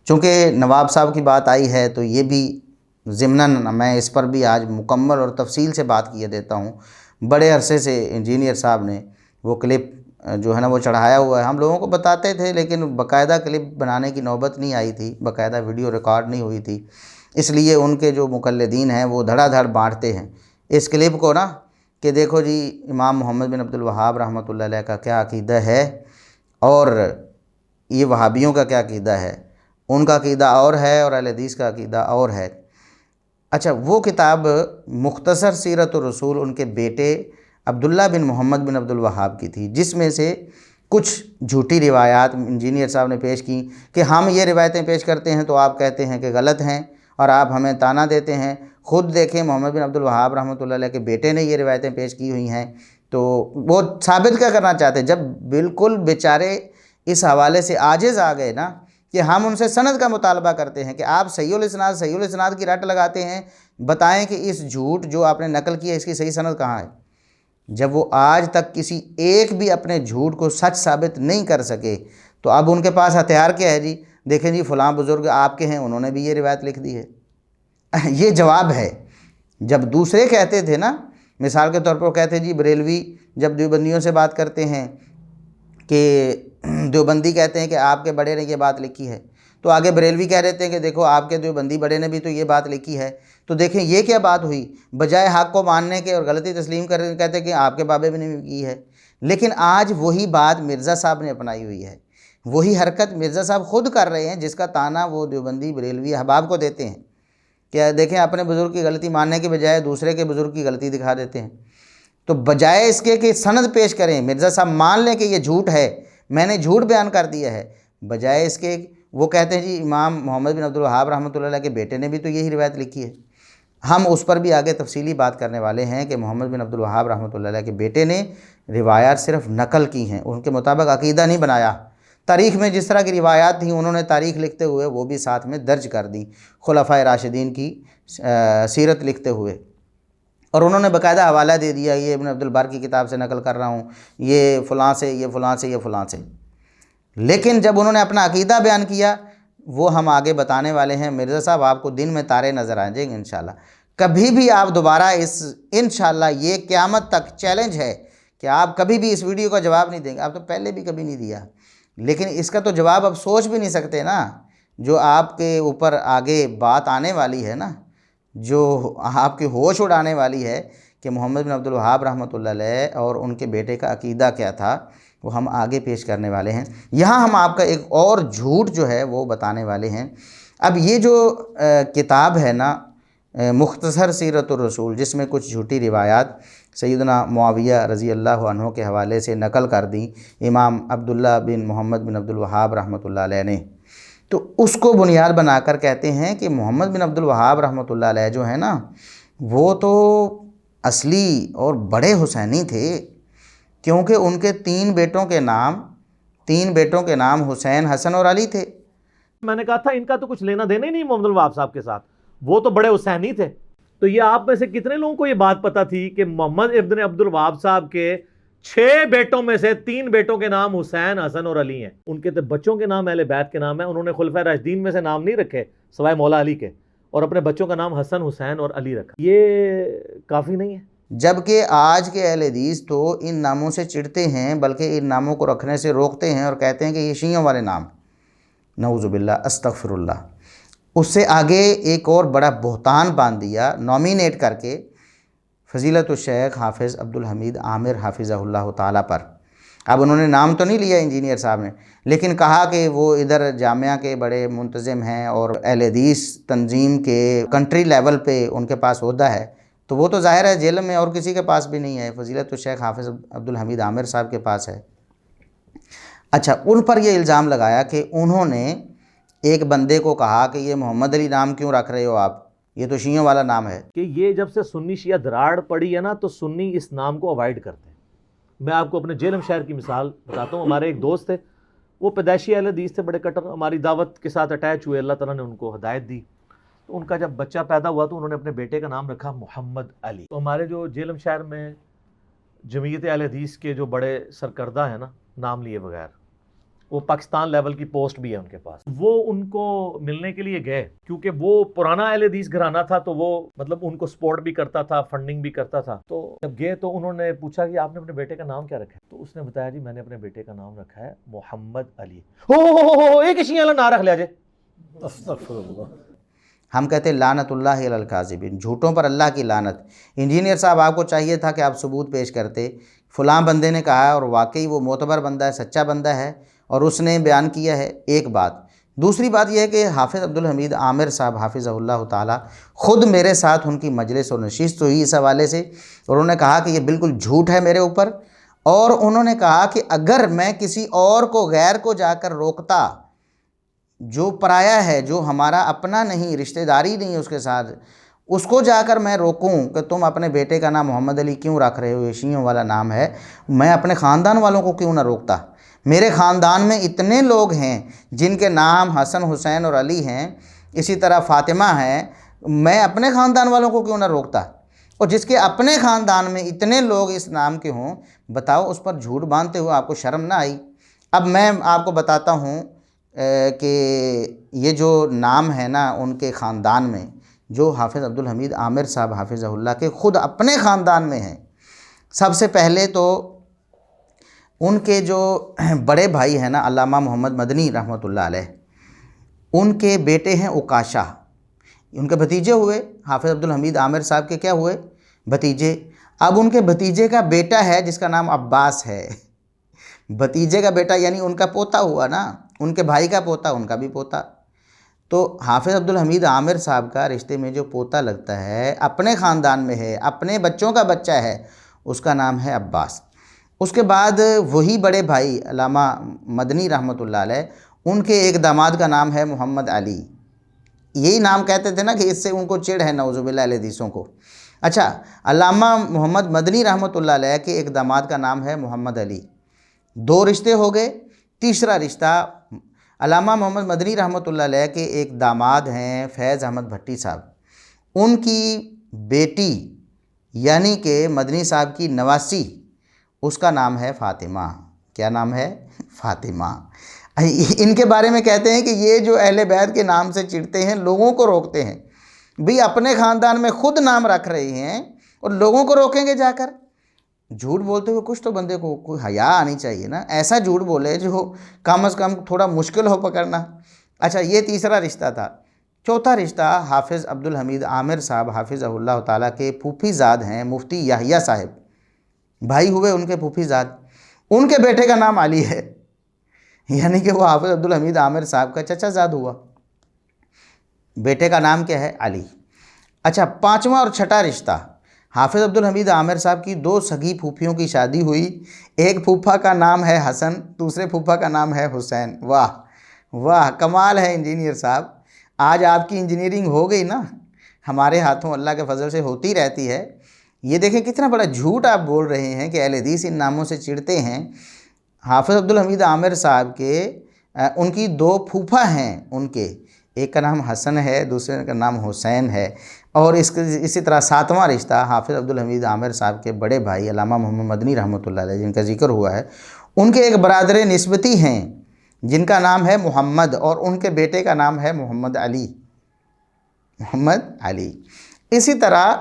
چونکہ نواب صاحب کی بات آئی ہے تو یہ بھی ضمناً میں اس پر بھی آج مکمل اور تفصیل سے بات کیے دیتا ہوں. بڑے عرصے سے انجینئر صاحب نے وہ کلپ جو ہے نا وہ چڑھایا ہوا ہے, ہم لوگوں کو بتاتے تھے لیکن باقاعدہ کلپ بنانے کی نوبت نہیں آئی تھی, باقاعدہ ویڈیو ریکارڈ نہیں ہوئی تھی, اس لیے ان کے جو مقلدین ہیں وہ دھڑا دھڑ بانٹتے ہیں اس کلپ کو نا, کہ دیکھو جی امام محمد بن عبد الوہاب رحمۃ اللہ علیہ کا کیا عقیدہ ہے اور یہ وہابیوں کا کیا عقیدہ ہے. ان کا عقیدہ اور ہے اور اہل حدیث کا عقیدہ اور ہے. اچھا, وہ کتاب مختصر سیرت الرسول ان کے بیٹے عبداللہ بن محمد بن عبد الوہاب کی تھی, جس میں سے کچھ جھوٹی روایات انجینئر صاحب نے پیش کی کہ ہم یہ روایتیں پیش کرتے ہیں تو آپ کہتے ہیں کہ غلط ہیں اور آپ ہمیں طعنہ دیتے ہیں. خود دیکھیں محمد بن عبد الوہاب رحمۃ اللہ علیہ کے بیٹے نے یہ روایتیں پیش کی ہوئی ہیں. تو وہ ثابت کیا کرنا چاہتے ہیں, جب بالکل بیچارے اس حوالے سے عاجز آ گئے نا کہ ہم ان سے سند کا مطالبہ کرتے ہیں کہ آپ صحیح الاسناد کی رٹ لگاتے ہیں, بتائیں کہ اس جھوٹ جو آپ نے نقل کیا اس کی صحیح سند کہاں ہے. جب وہ آج تک کسی ایک بھی اپنے جھوٹ کو سچ ثابت نہیں کر سکے تو اب ان کے پاس ہتھیار کیا ہے جی, دیکھیں جی فلاں بزرگ آپ کے ہیں انہوں نے بھی یہ روایت لکھ دی ہے. یہ جواب ہے. جب دوسرے کہتے تھے نا, مثال کے طور پر کہتے جی بریلوی جب دیوبندیوں سے بات کرتے ہیں کہ دیوبندی کہتے ہیں کہ آپ کے بڑے نے یہ بات لکھی ہے, تو آگے بریلوی کہہ دیتے ہیں کہ دیکھو آپ کے دیوبندی بڑے نے بھی تو یہ بات لکھی ہے. تو دیکھیں یہ کیا بات ہوئی, بجائے حق کو ماننے کے اور غلطی تسلیم کرنے کے کہتے ہیں کہ آپ کے بابے بھی نے کی ہے. لیکن آج وہی بات مرزا صاحب نے اپنائی ہوئی ہے, وہی حرکت مرزا صاحب خود کر رہے ہیں جس کا طعنہ وہ دیوبندی بریلوی احباب کو دیتے ہیں کہ دیکھیں اپنے بزرگ کی غلطی ماننے کے بجائے دوسرے کے بزرگ کی غلطی دکھا دیتے ہیں. تو بجائے اس کے کہ سند پیش کریں, مرزا صاحب مان لیں کہ یہ جھوٹ ہے, میں نے جھوٹ بیان کر دیا ہے, بجائے اس کے وہ کہتے ہیں جی امام محمد بن عبد الوہاب رحمۃ اللہ علیہ کے بیٹے نے بھی تو یہی روایت لکھی ہے. ہم اس پر بھی آگے تفصیلی بات کرنے والے ہیں کہ محمد بن عبد الوہاب رحمۃ اللہ علیہ کے بیٹے نے روایات صرف نقل کی ہیں, ان کے مطابق عقیدہ نہیں بنایا. تاریخ میں جس طرح کی روایات تھیں انہوں نے تاریخ لکھتے ہوئے وہ بھی ساتھ میں درج کر دیں, خلفائے راشدین کی سیرت لکھتے ہوئے, اور انہوں نے باقاعدہ حوالہ دے دیا, یہ ابن عبد البر کی کتاب سے نقل کر رہا ہوں, یہ فلاں سے, یہ فلاں سے, یہ فلاں سے. لیکن جب انہوں نے اپنا عقیدہ بیان کیا وہ ہم آگے بتانے والے ہیں. مرزا صاحب آپ کو دن میں تارے نظر آ جائیں گے انشاءاللہ. کبھی بھی آپ دوبارہ انشاءاللہ یہ قیامت تک چیلنج ہے کہ آپ کبھی بھی اس ویڈیو کا جواب نہیں دیں گے. آپ تو پہلے بھی کبھی نہیں دیا, لیکن اس کا تو جواب اب سوچ بھی نہیں سکتے نا. جو آپ کے اوپر آگے بات آنے والی ہے نا, جو آپ کے ہوش اڑانے والی ہے کہ محمد بن عبد الوہاب رحمۃ اللہ علیہ اور ان کے بیٹے کا عقیدہ کیا تھا, وہ ہم آگے پیش کرنے والے ہیں. یہاں ہم آپ کا ایک اور جھوٹ جو ہے وہ بتانے والے ہیں. اب یہ جو کتاب ہے نا مختصر سیرت الرسول, جس میں کچھ جھوٹی روایات سیدنا معاویہ رضی اللہ عنہ کے حوالے سے نقل کر دیں امام عبداللہ بن محمد بن عبد الوہاب رحمۃ اللہ علیہ نے, تو اس کو بنیاد بنا کر کہتے ہیں کہ محمد بن عبد الوہاب رحمۃ اللہ علیہ جو ہے نا وہ تو اصلی اور بڑے حسینی تھے, کیونکہ ان کے تین بیٹوں کے نام حسین, حسن اور علی تھے. میں نے کہا تھا ان کا تو کچھ لینا دینا ہی نہیں محمد الوہاب صاحب کے ساتھ, وہ تو بڑے حسینی تھے. تو یہ آپ میں سے کتنے لوگوں کو یہ بات پتہ تھی کہ محمد ابن عبد الوہاب صاحب کے 6 بیٹوں میں سے 3 بیٹوں کے نام حسین, حسن اور علی ہیں. ان کے تو بچوں کے نام اہل بیت کے نام ہیں. انہوں نے خلفائے راشدین میں سے نام نہیں رکھے سوائے مولا علی کے, اور اپنے بچوں کا نام حسن، حسین اور علی رکھا، یہ کافی نہیں ہے؟ جبکہ آج کے اہل حدیث تو ان ناموں سے چڑھتے ہیں، بلکہ ان ناموں کو رکھنے سے روکتے ہیں اور کہتے ہیں کہ یہ شیعوں والے نام، نعوذ باللہ، استغفر اللہ۔ اس سے آگے ایک اور بڑا بہتان باندھ دیا نامینیٹ کر کے فضیلت الشیخ حافظ عبدالحمید عامر حافظہ اللہ تعالیٰ پر۔ اب انہوں نے نام تو نہیں لیا انجینئر صاحب نے، لیکن کہا کہ وہ ادھر جامعہ کے بڑے منتظم ہیں اور اہل حدیث تنظیم کے کنٹری لیول پہ ان کے پاس عہدہ ہے، تو وہ تو ظاہر ہے جیل میں اور کسی کے پاس بھی نہیں ہے، فضیلت الشیخ حافظ عبدالحمید عامر صاحب کے پاس ہے۔ اچھا، ان پر یہ الزام لگایا کہ انہوں نے ایک بندے کو کہا کہ یہ محمد علی نام کیوں رکھ رہے ہو آپ، یہ تو شیعوں والا نام ہے۔ کہ یہ جب سے سنی شیعہ دراڑ پڑی ہے نا تو سنی اس نام کو اوائڈ کرتے ہیں۔ میں آپ کو اپنے جیلم شہر کی مثال بتاتا ہوں۔ ہمارے ایک دوست تھے، وہ پیدائشی اہل حدیث تھے، بڑے کٹر، ہماری دعوت کے ساتھ اٹیچ ہوئے، اللہ تعالیٰ نے ان کو ہدایت دی، تو ان کا جب بچہ پیدا ہوا تو انہوں نے اپنے بیٹے کا نام رکھا محمد علی۔ تو ہمارے جو جیلم شہر میں جمعیت اہل حدیث کے جو بڑے سرکردہ ہیں نا، نام لیے بغیر، وہ پاکستان لیول کی پوسٹ بھی ہے ان کے پاس، وہ ان کو ملنے کے لیے گئے، کیونکہ وہ پرانا اہل حدیث گھرانہ تھا تو وہ مطلب ان کو سپورٹ بھی کرتا تھا، فنڈنگ بھی کرتا تھا۔ تو جب گئے تو انہوں نے پوچھا کہ آپ نے اپنے بیٹے کا نام کیا رکھا ہے؟ تو اس نے بتایا جی میں نے اپنے بیٹے کا نام رکھا ہے محمد علی۔ ہو ایک شیعہ والا نام رکھ لیا جی، استغفر اللہ۔ ہم کہتے ہیں لعنت اللہ علی الکاذبین، جھوٹوں پر اللہ کی لعنت۔ انجینئر صاحب آپ کو چاہیے تھا کہ آپ ثبوت پیش کرتے، فلاں بندے نے کہا ہے اور واقعی وہ معتبر بندہ ہے، سچا بندہ ہے اور اس نے بیان کیا ہے، ایک بات۔ دوسری بات یہ ہے کہ حافظ عبدالحمید عامر صاحب حافظہ اللہ تعالیٰ خود میرے ساتھ ان کی مجلس اور نشست ہوئی اس حوالے سے، اور انہوں نے کہا کہ یہ بالکل جھوٹ ہے میرے اوپر، اور انہوں نے کہا کہ اگر میں کسی اور کو، غیر کو جا کر روکتا، جو پرایا ہے، جو ہمارا اپنا نہیں، رشتہ داری نہیں اس کے ساتھ، اس کو جا کر میں روکوں کہ تم اپنے بیٹے کا نام محمد علی کیوں رکھ رہے ہو، یہ شیعوں والا نام ہے، میں اپنے خاندان والوں کو کیوں نہ روکتا؟ میرے خاندان میں اتنے لوگ ہیں جن کے نام حسن، حسین اور علی ہیں، اسی طرح فاطمہ ہیں، میں اپنے خاندان والوں کو کیوں نہ روکتا؟ اور جس کے اپنے خاندان میں اتنے لوگ اس نام کے ہوں، بتاؤ اس پر جھوٹ باندھتے ہوئے آپ کو شرم نہ آئی؟ اب میں آپ کو بتاتا ہوں کہ یہ جو نام ہے نا ان کے خاندان میں، جو حافظ عبدالحمید عامر صاحب حافظہ اللہ کے خود اپنے خاندان میں ہیں، سب سے پہلے تو ان کے جو بڑے بھائی ہیں نا علامہ محمد مدنی رحمۃ اللہ علیہ، ان کے بیٹے ہیں عکاشہ، ان کے بھتیجے ہوئے، حافظ عبدالحمید عامر صاحب کے کیا ہوئے؟ بھتیجے۔ اب ان کے بھتیجے کا بیٹا ہے جس کا نام عباس ہے، بھتیجے کا بیٹا یعنی ان کا پوتا ہوا نا، ان کے بھائی کا پوتا، ان کا بھی پوتا۔ تو حافظ عبدالحمید عامر صاحب کا رشتے میں جو پوتا لگتا ہے، اپنے خاندان میں ہے، اپنے بچوں کا بچہ ہے، اس کا نام ہے عباس۔ اس کے بعد وہی بڑے بھائی علامہ مدنی رحمۃ اللہ علیہ، ان کے ایک داماد کا نام ہے محمد علی۔ یہی نام کہتے تھے نا کہ اس سے ان کو چڑ ہے نعوذ باللہ اہل حدیثوں کو۔ اچھا، علامہ محمد مدنی رحمۃ اللہ علیہ کے ایک داماد کا نام ہے محمد علی۔ دو رشتے ہو گئے۔ تیسرا رشتہ، علامہ محمد مدنی رحمۃ اللہ علیہ کے ایک داماد ہیں فیض احمد بھٹی صاحب، ان کی بیٹی یعنی کہ مدنی صاحب کی نواسی، اس کا نام ہے فاطمہ۔ کیا نام ہے؟ فاطمہ۔ ان کے بارے میں کہتے ہیں کہ یہ جو اہل بیت کے نام سے چڑھتے ہیں، لوگوں کو روکتے ہیں۔ بھی اپنے خاندان میں خود نام رکھ رہے ہیں اور لوگوں کو روکیں گے جا کر؟ جھوٹ بولتے ہوئے کچھ تو بندے کو کوئی حیا آنی چاہیے نا، ایسا جھوٹ بولے جو کم از کم تھوڑا مشکل ہو پکڑنا۔ اچھا، یہ تیسرا رشتہ تھا۔ چوتھا رشتہ، حافظ عبدالحمید عامر صاحب حافظہ اللہ تعالیٰ کے پھوپھی زاد ہیں مفتی یحییٰ صاحب، بھائی ہوئے ان کے پھوپھی زاد، ان کے بیٹے کا نام علی ہے، یعنی کہ وہ حافظ عبدالحمید عامر صاحب کا چچا زاد ہوا، بیٹے کا نام کیا ہے؟ علی۔ اچھا، پانچواں اور چھٹا رشتہ، حافظ عبدالحمید عامر صاحب کی دو سگی پھوپھیوں کی شادی ہوئی، ایک پھوپھا کا نام ہے حسن، دوسرے پھوپھا کا نام ہے حسین۔ واہ واہ، کمال ہے انجینئر صاحب، آج آپ کی انجینئرنگ ہو گئی نا، ہمارے ہاتھوں اللہ کے فضل سے ہوتی رہتی ہے۔ یہ دیکھیں کتنا بڑا جھوٹ آپ بول رہے ہیں کہ اہل حدیث ان ناموں سے چڑھتے ہیں۔ حافظ عبدالحمید عامر صاحب کے ان کی دو پھوپھا ہیں، ان کے ایک کا نام حسن ہے، دوسرے کا نام حسین ہے، اور اسی طرح ساتواں رشتہ حافظ عبدالحمید عامر صاحب کے بڑے بھائی علامہ محمد مدنی رحمۃ اللہ علیہ جن کا ذکر ہوا ہے، ان کے ایک برادر نسبتی ہیں جن کا نام ہے محمد، اور ان کے بیٹے کا نام ہے محمد علی۔ محمد علی۔ اسی طرح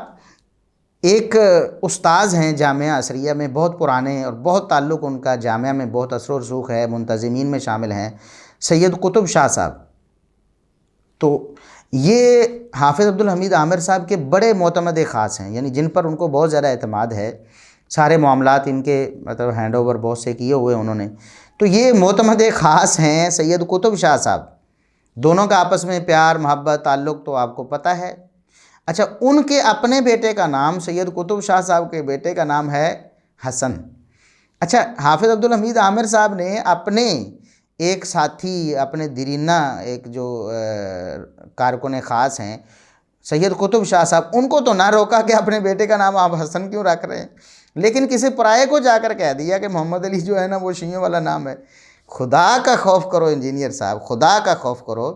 ایک استاذ ہیں جامعہ عصریہ میں، بہت پرانے اور بہت تعلق ان کا جامعہ میں بہت اثر و رسوخ ہے، منتظمین میں شامل ہیں، سید قطب شاہ صاحب۔ تو یہ حافظ عبدالحمید عامر صاحب کے بڑے معتمد خاص ہیں، یعنی جن پر ان کو بہت زیادہ اعتماد ہے، سارے معاملات ان کے مطلب ہینڈ اوور بہت سے کیے ہوئے انہوں نے۔ تو یہ معتمد خاص ہیں سید قطب شاہ صاحب، دونوں کا آپس میں پیار محبت تعلق تو آپ کو پتہ ہے۔ اچھا، ان کے اپنے بیٹے کا نام، سید قطب شاہ صاحب کے بیٹے کا نام ہے حسن۔ اچھا، حافظ عبدالحمید عامر صاحب نے اپنے ایک ساتھی، اپنے دیرینہ ایک جو کارکن خاص ہیں سید قطب شاہ صاحب، ان کو تو نہ روکا کہ اپنے بیٹے کا نام آپ حسن کیوں رکھ رہے ہیں، لیکن کسی پرائے کو جا کر کہہ دیا کہ محمد علی جو ہے نا وہ شیعوں والا نام ہے۔ خدا کا خوف کرو انجینئر صاحب، خدا کا خوف کرو۔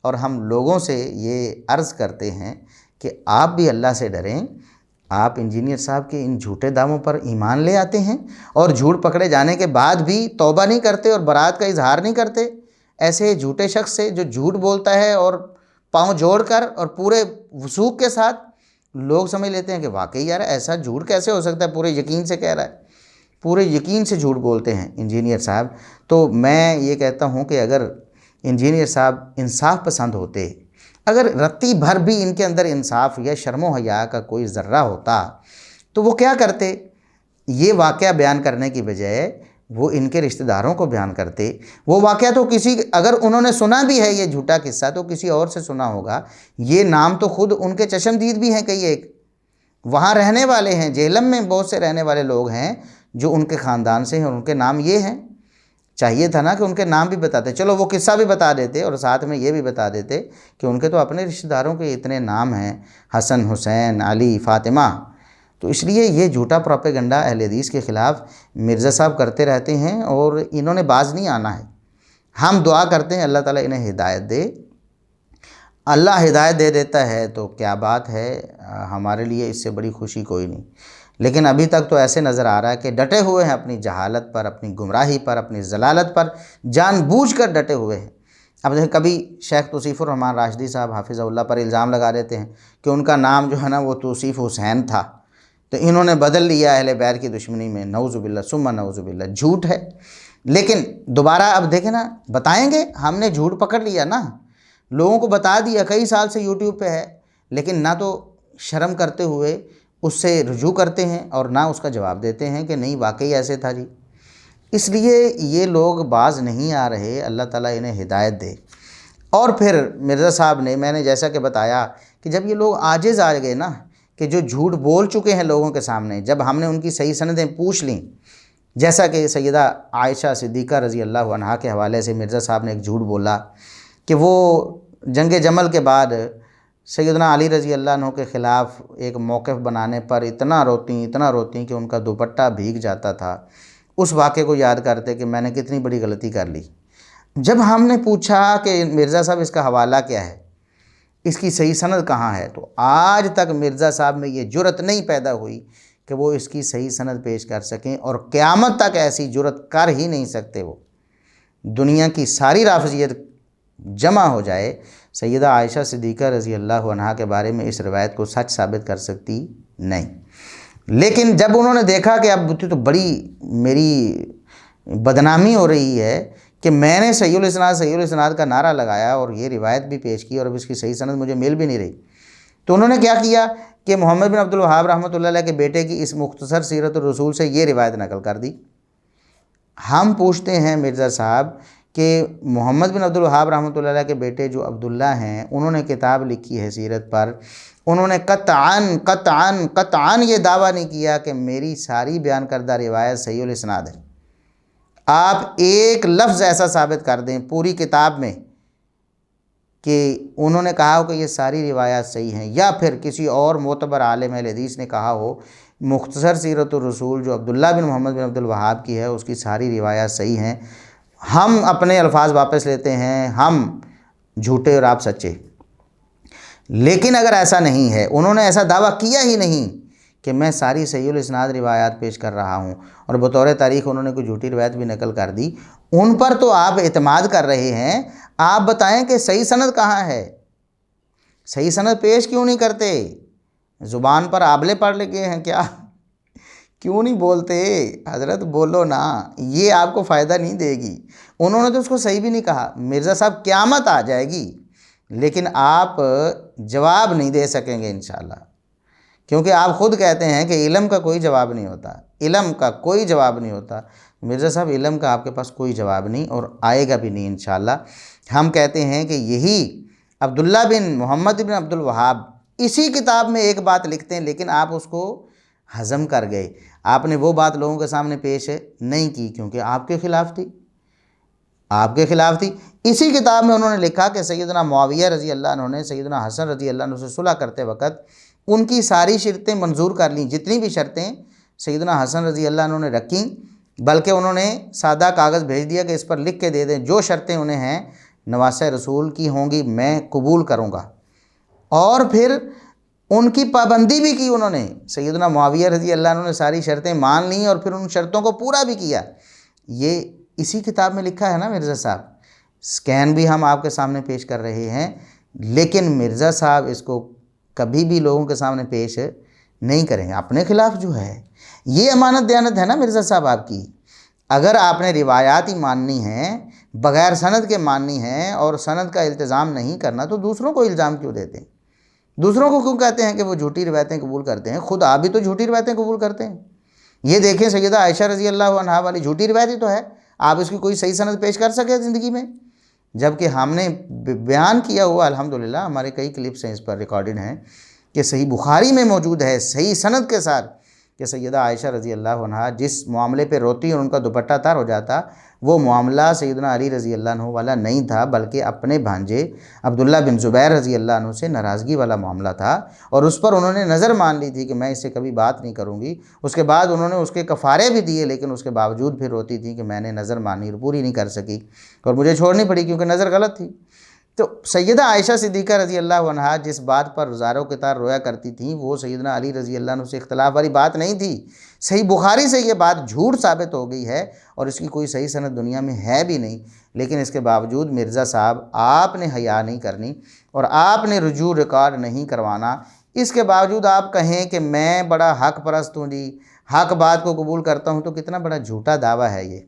اور ہم لوگوں سے یہ عرض کرتے ہیں کہ آپ بھی اللہ سے ڈریں۔ آپ انجینئر صاحب کے ان جھوٹے دعووں پر ایمان لے آتے ہیں اور جھوٹ پکڑے جانے کے بعد بھی توبہ نہیں کرتے اور برات کا اظہار نہیں کرتے۔ ایسے جھوٹے شخص سے جو جھوٹ بولتا ہے اور پاؤں جوڑ کر اور پورے وثوق کے ساتھ، لوگ سمجھ لیتے ہیں کہ واقعی یار ایسا جھوٹ کیسے ہو سکتا ہے، پورے یقین سے کہہ رہا ہے، پورے یقین سے جھوٹ بولتے ہیں انجینئر صاحب۔ تو میں یہ کہتا ہوں کہ اگر انجینئر صاحب انصاف پسند ہوتے، اگر رتی بھر بھی ان کے اندر انصاف یا شرم و حیا کا کوئی ذرہ ہوتا تو وہ کیا کرتے؟ یہ واقعہ بیان کرنے کی بجائے وہ ان کے رشتہ داروں کو بیان کرتے۔ وہ واقعہ تو کسی، اگر انہوں نے سنا بھی ہے یہ جھوٹا قصہ تو کسی اور سے سنا ہوگا۔ یہ نام تو خود ان کے چشمدید بھی ہیں، کئی ایک وہاں رہنے والے ہیں، جہلم میں بہت سے رہنے والے لوگ ہیں جو ان کے خاندان سے ہیں اور ان کے نام یہ ہیں۔ چاہیے تھا نا کہ ان کے نام بھی بتاتے، چلو وہ قصہ بھی بتا دیتے اور ساتھ میں یہ بھی بتا دیتے کہ ان کے تو اپنے رشتہ داروں کے اتنے نام ہیں، حسن، حسین، علی، فاطمہ۔ تو اس لیے یہ جھوٹا پروپیگنڈا اہل حدیث کے خلاف مرزا صاحب کرتے رہتے ہیں اور انہوں نے باز نہیں آنا ہے۔ ہم دعا کرتے ہیں اللہ تعالیٰ انہیں ہدایت دے۔ اللہ ہدایت دے دیتا ہے تو کیا بات ہے، ہمارے لیے اس سے بڑی خوشی کوئی نہیں۔ لیکن ابھی تک تو ایسے نظر آ رہا ہے کہ ڈٹے ہوئے ہیں اپنی جہالت پر، اپنی گمراہی پر، اپنی ضلالت پر، جان بوجھ کر ڈٹے ہوئے ہیں۔ اب دیکھیں، کبھی شیخ توصیف الرحمن راشدی صاحب حافظہ اللہ پر الزام لگا دیتے ہیں کہ ان کا نام جو ہے نا وہ توصیف حسین تھا، تو انہوں نے بدل لیا اہل بیت کی دشمنی میں، نعوذ باللہ ثم نعوذ باللہ، جھوٹ ہے۔ لیکن دوبارہ اب دیکھیں نا، بتائیں گے، ہم نے جھوٹ پکڑ لیا نا، لوگوں کو بتا دیا، کئی سال سے یوٹیوب پہ ہے، لیکن نہ تو شرم کرتے ہوئے اس سے رجوع کرتے ہیں اور نہ اس کا جواب دیتے ہیں کہ نہیں واقعی ایسے تھا جی۔ اس لیے یہ لوگ باز نہیں آ رہے، اللہ تعالیٰ انہیں ہدایت دے۔ اور پھر مرزا صاحب نے، میں نے جیسا کہ بتایا کہ جب یہ لوگ عاجز آ گئے نا، کہ جو جھوٹ بول چکے ہیں لوگوں کے سامنے، جب ہم نے ان کی صحیح سندیں پوچھ لیں، جیسا کہ سیدہ عائشہ صدیقہ رضی اللہ عنہا کے حوالے سے مرزا صاحب نے ایک جھوٹ بولا کہ وہ جنگ جمل کے بعد سیدنا علی رضی اللہ عنہ کے خلاف ایک موقف بنانے پر اتنا روتیں کہ ان کا دوپٹہ بھیگ جاتا تھا۔ اس واقعے کو یاد کرتے کہ میں نے کتنی بڑی غلطی کر لی۔ جب ہم نے پوچھا کہ مرزا صاحب اس کا حوالہ کیا ہے، اس کی صحیح سند کہاں ہے، تو آج تک مرزا صاحب میں یہ جرت نہیں پیدا ہوئی کہ وہ اس کی صحیح سند پیش کر سکیں، اور قیامت تک ایسی جرت کر ہی نہیں سکتے۔ وہ دنیا کی ساری رافضیت جمع ہو جائے، سیدہ عائشہ صدیقہ رضی اللہ عنہا کے بارے میں اس روایت کو سچ ثابت کر سکتی نہیں۔ لیکن جب انہوں نے دیکھا کہ اب تو بڑی میری بدنامی ہو رہی ہے کہ میں نے صحیح الاسناد کا نعرہ لگایا اور یہ روایت بھی پیش کی اور اب اس کی صحیح سند مجھے مل بھی نہیں رہی، تو انہوں نے کیا کیا کہ محمد بن عبد الوہاب رحمۃ اللہ علیہ کے بیٹے کی اس مختصر سیرت الرسول سے یہ روایت نقل کر دی۔ ہم پوچھتے ہیں مرزا صاحب کہ محمد بن عبد الوہاب رحمۃ اللہ علیہ کے بیٹے جو عبداللہ ہیں، انہوں نے کتاب لکھی ہے سیرت پر، انہوں نے قطعاً یہ دعویٰ نہیں کیا کہ میری ساری بیان کردہ روایت صحیح الاسناد ہے۔ آپ ایک لفظ ایسا ثابت کر دیں پوری کتاب میں کہ انہوں نے کہا ہو کہ یہ ساری روایات صحیح ہیں، یا پھر کسی اور معتبر عالم اہل حدیث نے کہا ہو مختصر سیرت الرسول جو عبداللہ بن محمد بن عبد الوہاب کی ہے اس کی ساری روایات صحیح ہیں، ہم اپنے الفاظ واپس لیتے ہیں، ہم جھوٹے اور آپ سچے۔ لیکن اگر ایسا نہیں ہے، انہوں نے ایسا دعویٰ کیا ہی نہیں کہ میں ساری صحیح الاسناد روایات پیش کر رہا ہوں، اور بطور تاریخ انہوں نے کوئی جھوٹی روایت بھی نقل کر دی، ان پر تو آپ اعتماد کر رہے ہیں۔ آپ بتائیں کہ صحیح سند کہاں ہے؟ صحیح سند پیش کیوں نہیں کرتے؟ زبان پر آبلے پڑ لگے ہیں کیا؟ کیوں نہیں بولتے؟ حضرت بولو نا، یہ آپ کو فائدہ نہیں دے گی۔ انہوں نے تو اس کو صحیح بھی نہیں کہا۔ مرزا صاحب قیامت آ جائے گی لیکن آپ جواب نہیں دے سکیں گے انشاءاللہ، کیونکہ آپ خود کہتے ہیں کہ علم کا کوئی جواب نہیں ہوتا، علم کا کوئی جواب نہیں ہوتا۔ مرزا صاحب علم کا آپ کے پاس کوئی جواب نہیں اور آئے گا بھی نہیں انشاءاللہ۔ ہم کہتے ہیں کہ یہی عبداللہ بن محمد بن عبد الوہاب اسی کتاب میں ایک بات لکھتے ہیں لیکن آپ اس کو ہضم کر گئے۔ آپ نے وہ بات لوگوں کے سامنے پیش نہیں کی کیونکہ آپ کے خلاف تھی، آپ کے خلاف تھی۔ اسی کتاب میں انہوں نے لکھا کہ سیدنا معاویہ رضی اللہ عنہ نے سیدنا حسن رضی اللہ عنہ سے صلح کرتے وقت ان کی ساری شرطیں منظور کر لیں، جتنی بھی شرطیں سیدنا حسن رضی اللہ عنہ نے رکھیں، بلکہ انہوں نے سادہ کاغذ بھیج دیا کہ اس پر لکھ کے دے دیں جو شرطیں انہیں ہیں نواسہ رسول کی ہوں گی میں قبول کروں گا، اور پھر ان کی پابندی بھی کی انہوں نے۔ سیدنا معاویہ رضی اللہ عنہ نے ساری شرطیں مان لیں اور پھر ان شرطوں کو پورا بھی کیا۔ یہ اسی کتاب میں لکھا ہے نا مرزا صاحب، سکین بھی ہم آپ کے سامنے پیش کر رہے ہیں، لیکن مرزا صاحب اس کو کبھی بھی لوگوں کے سامنے پیش نہیں کریں گے اپنے خلاف جو ہے۔ یہ امانت دیانت ہے نا مرزا صاحب آپ کی۔ اگر آپ نے روایات ہی ماننی ہیں، بغیر سند کے ماننی ہیں اور سند کا التزام نہیں کرنا تو دوسروں کو الزام کیوں دیتے ہیں؟ دوسروں کو کیوں کہتے ہیں کہ وہ جھوٹی روایتیں قبول کرتے ہیں؟ خود آپ بھی تو جھوٹی روایتیں قبول کرتے ہیں۔ یہ دیکھیں سیدہ عائشہ رضی اللہ عنہا والی جھوٹی روایت ہی تو ہے، آپ اس کی کوئی صحیح سند پیش کر سکے زندگی میں؟ جبکہ ہم نے بیان کیا ہوا الحمدللہ، ہمارے کئی کلپس ہیں اس پر ریکارڈڈ ہیں کہ صحیح بخاری میں موجود ہے صحیح سند کے ساتھ کہ سیدہ عائشہ رضی اللہ عنہا جس معاملے پہ روتی اور ان کا دوپٹہ تر ہو جاتا وہ معاملہ سیدنا علی رضی اللہ عنہ والا نہیں تھا، بلکہ اپنے بھانجے عبداللہ بن زبیر رضی اللہ عنہ سے ناراضگی والا معاملہ تھا، اور اس پر انہوں نے نظر مان لی تھی کہ میں اس سے کبھی بات نہیں کروں گی۔ اس کے بعد انہوں نے اس کے کفارے بھی دیے لیکن اس کے باوجود پھر روتی تھی کہ میں نے نظر مانی اور پوری نہیں کر سکی اور مجھے چھوڑنی پڑی کیونکہ نظر غلط تھی۔ تو سیدہ عائشہ صدیقہ رضی اللہ عنہا جس بات پر روزاروں کے طرح رویا کرتی تھیں وہ سیدنا علی رضی اللہ عنہ سے اختلاف والی بات نہیں تھی۔ صحیح بخاری سے یہ بات جھوٹ ثابت ہو گئی ہے اور اس کی کوئی صحیح سند دنیا میں ہے بھی نہیں، لیکن اس کے باوجود مرزا صاحب آپ نے حیا نہیں کرنی اور آپ نے رجوع ریکارڈ نہیں کروانا۔ اس کے باوجود آپ کہیں کہ میں بڑا حق پرست ہوں جی، حق بات کو قبول کرتا ہوں، تو کتنا بڑا جھوٹا دعویٰ ہے یہ۔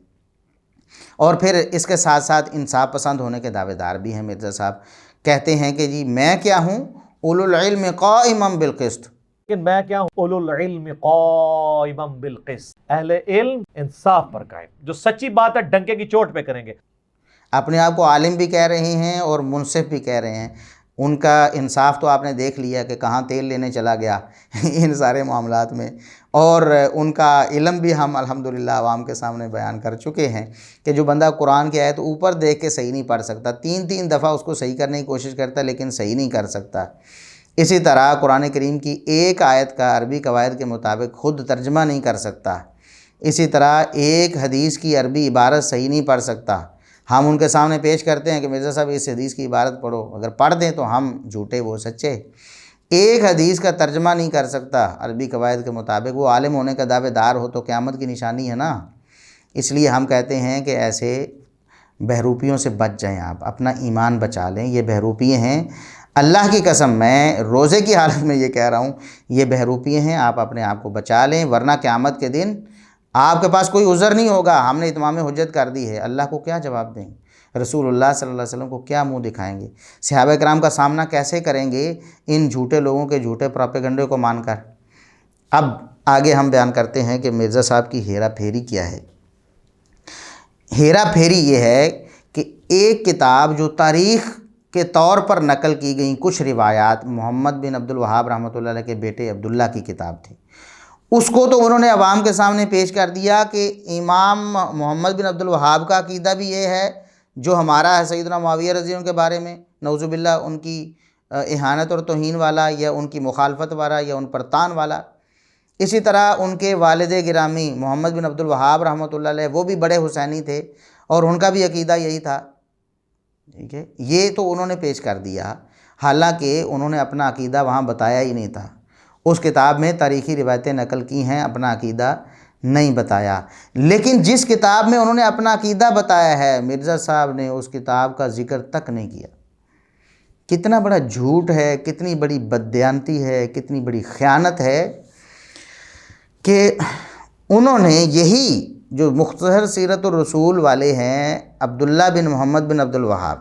اور پھر اس کے ساتھ ساتھ انصاف پسند ہونے کے دعوے دار بھی ہیں مرزا صاحب، کہتے ہیں کہ جی میں کیا ہوں اولو العلم قائما بالقسط، لیکن میں کیا ہوں اولو العلم قائما بالقسط، اہل علم انصاف پر قائم، جو سچی بات ہے ڈنکے کی چوٹ پہ کریں گے۔ اپنے آپ کو عالم بھی کہہ رہے ہیں اور منصف بھی کہہ رہے ہیں۔ ان کا انصاف تو آپ نے دیکھ لیا کہ کہاں تیل لینے چلا گیا ان سارے معاملات میں، اور ان کا علم بھی ہم الحمدللہ عوام کے سامنے بیان کر چکے ہیں کہ جو بندہ قرآن کی آیت اوپر دیکھ کے صحیح نہیں پڑھ سکتا، تین دفعہ اس کو صحیح کرنے کی کوشش کرتا ہے لیکن صحیح نہیں کر سکتا۔ اسی طرح قرآن کریم کی ایک آیت کا عربی قواعد کے مطابق خود ترجمہ نہیں کر سکتا، اسی طرح ایک حدیث کی عربی عبارت صحیح نہیں پڑھ سکتا۔ ہم ان کے سامنے پیش کرتے ہیں کہ مرزا صاحب اس حدیث کی عبارت پڑھو، اگر پڑھ دیں تو ہم جھوٹے وہ سچے۔ ایک حدیث کا ترجمہ نہیں کر سکتا عربی قواعد کے مطابق، وہ عالم ہونے کا دعوے دار ہو تو قیامت کی نشانی ہے نا۔ اس لیے ہم کہتے ہیں کہ ایسے بہروپیوں سے بچ جائیں، آپ اپنا ایمان بچا لیں، یہ بہروپیے ہیں۔ اللہ کی قسم میں روزے کی حالت میں یہ کہہ رہا ہوں، یہ بہروپیے ہیں، آپ اپنے آپ کو بچا لیں، ورنہ قیامت کے دن آپ کے پاس کوئی عذر نہیں ہوگا۔ ہم نے اتمام حجت کر دی ہے، اللہ کو کیا جواب دیں؟ رسول اللہ صلی اللہ علیہ وسلم کو کیا منہ دکھائیں گے؟ صحابہ کرام کا سامنا کیسے کریں گے ان جھوٹے لوگوں کے جھوٹے پروپیگنڈے کو مان کر؟ اب آگے ہم بیان کرتے ہیں کہ مرزا صاحب کی ہیرا پھیری کیا ہے۔ ہیرا پھیری یہ ہے کہ ایک کتاب جو تاریخ کے طور پر نقل کی گئیں کچھ روایات، محمد بن عبد الوہاب رحمۃ اللہ علیہ کے بیٹے عبداللہ کی کتاب تھی، اس کو تو انہوں نے عوام کے سامنے پیش کر دیا کہ امام محمد بن عبد الوہاب کا عقیدہ بھی یہ ہے جو ہمارا ہے سیدنا معاویہ رضی اللہ عنہ کے بارے میں، نعوذ باللہ ان کی اہانت اور توہین والا یا ان کی مخالفت والا یا ان پر تان والا۔ اسی طرح ان کے والد گرامی محمد بن عبد الوہاب رحمۃ اللہ علیہ وہ بھی بڑے حسینی تھے اور ان کا بھی عقیدہ یہی تھا، ٹھیک ہے۔ یہ تو انہوں نے پیش کر دیا، حالانکہ انہوں نے اپنا عقیدہ وہاں بتایا ہی نہیں تھا۔ اس کتاب میں تاریخی روایتیں نقل کی ہیں، اپنا عقیدہ نہیں بتایا۔ لیکن جس کتاب میں انہوں نے اپنا عقیدہ بتایا ہے مرزا صاحب نے اس کتاب کا ذکر تک نہیں کیا کتنا بڑا جھوٹ ہے، کتنی بڑی بددیانتی ہے، کتنی بڑی خیانت ہے کہ انہوں نے یہی جو مختصر سیرت الرسول والے ہیں عبداللہ بن محمد بن عبد الوہاب،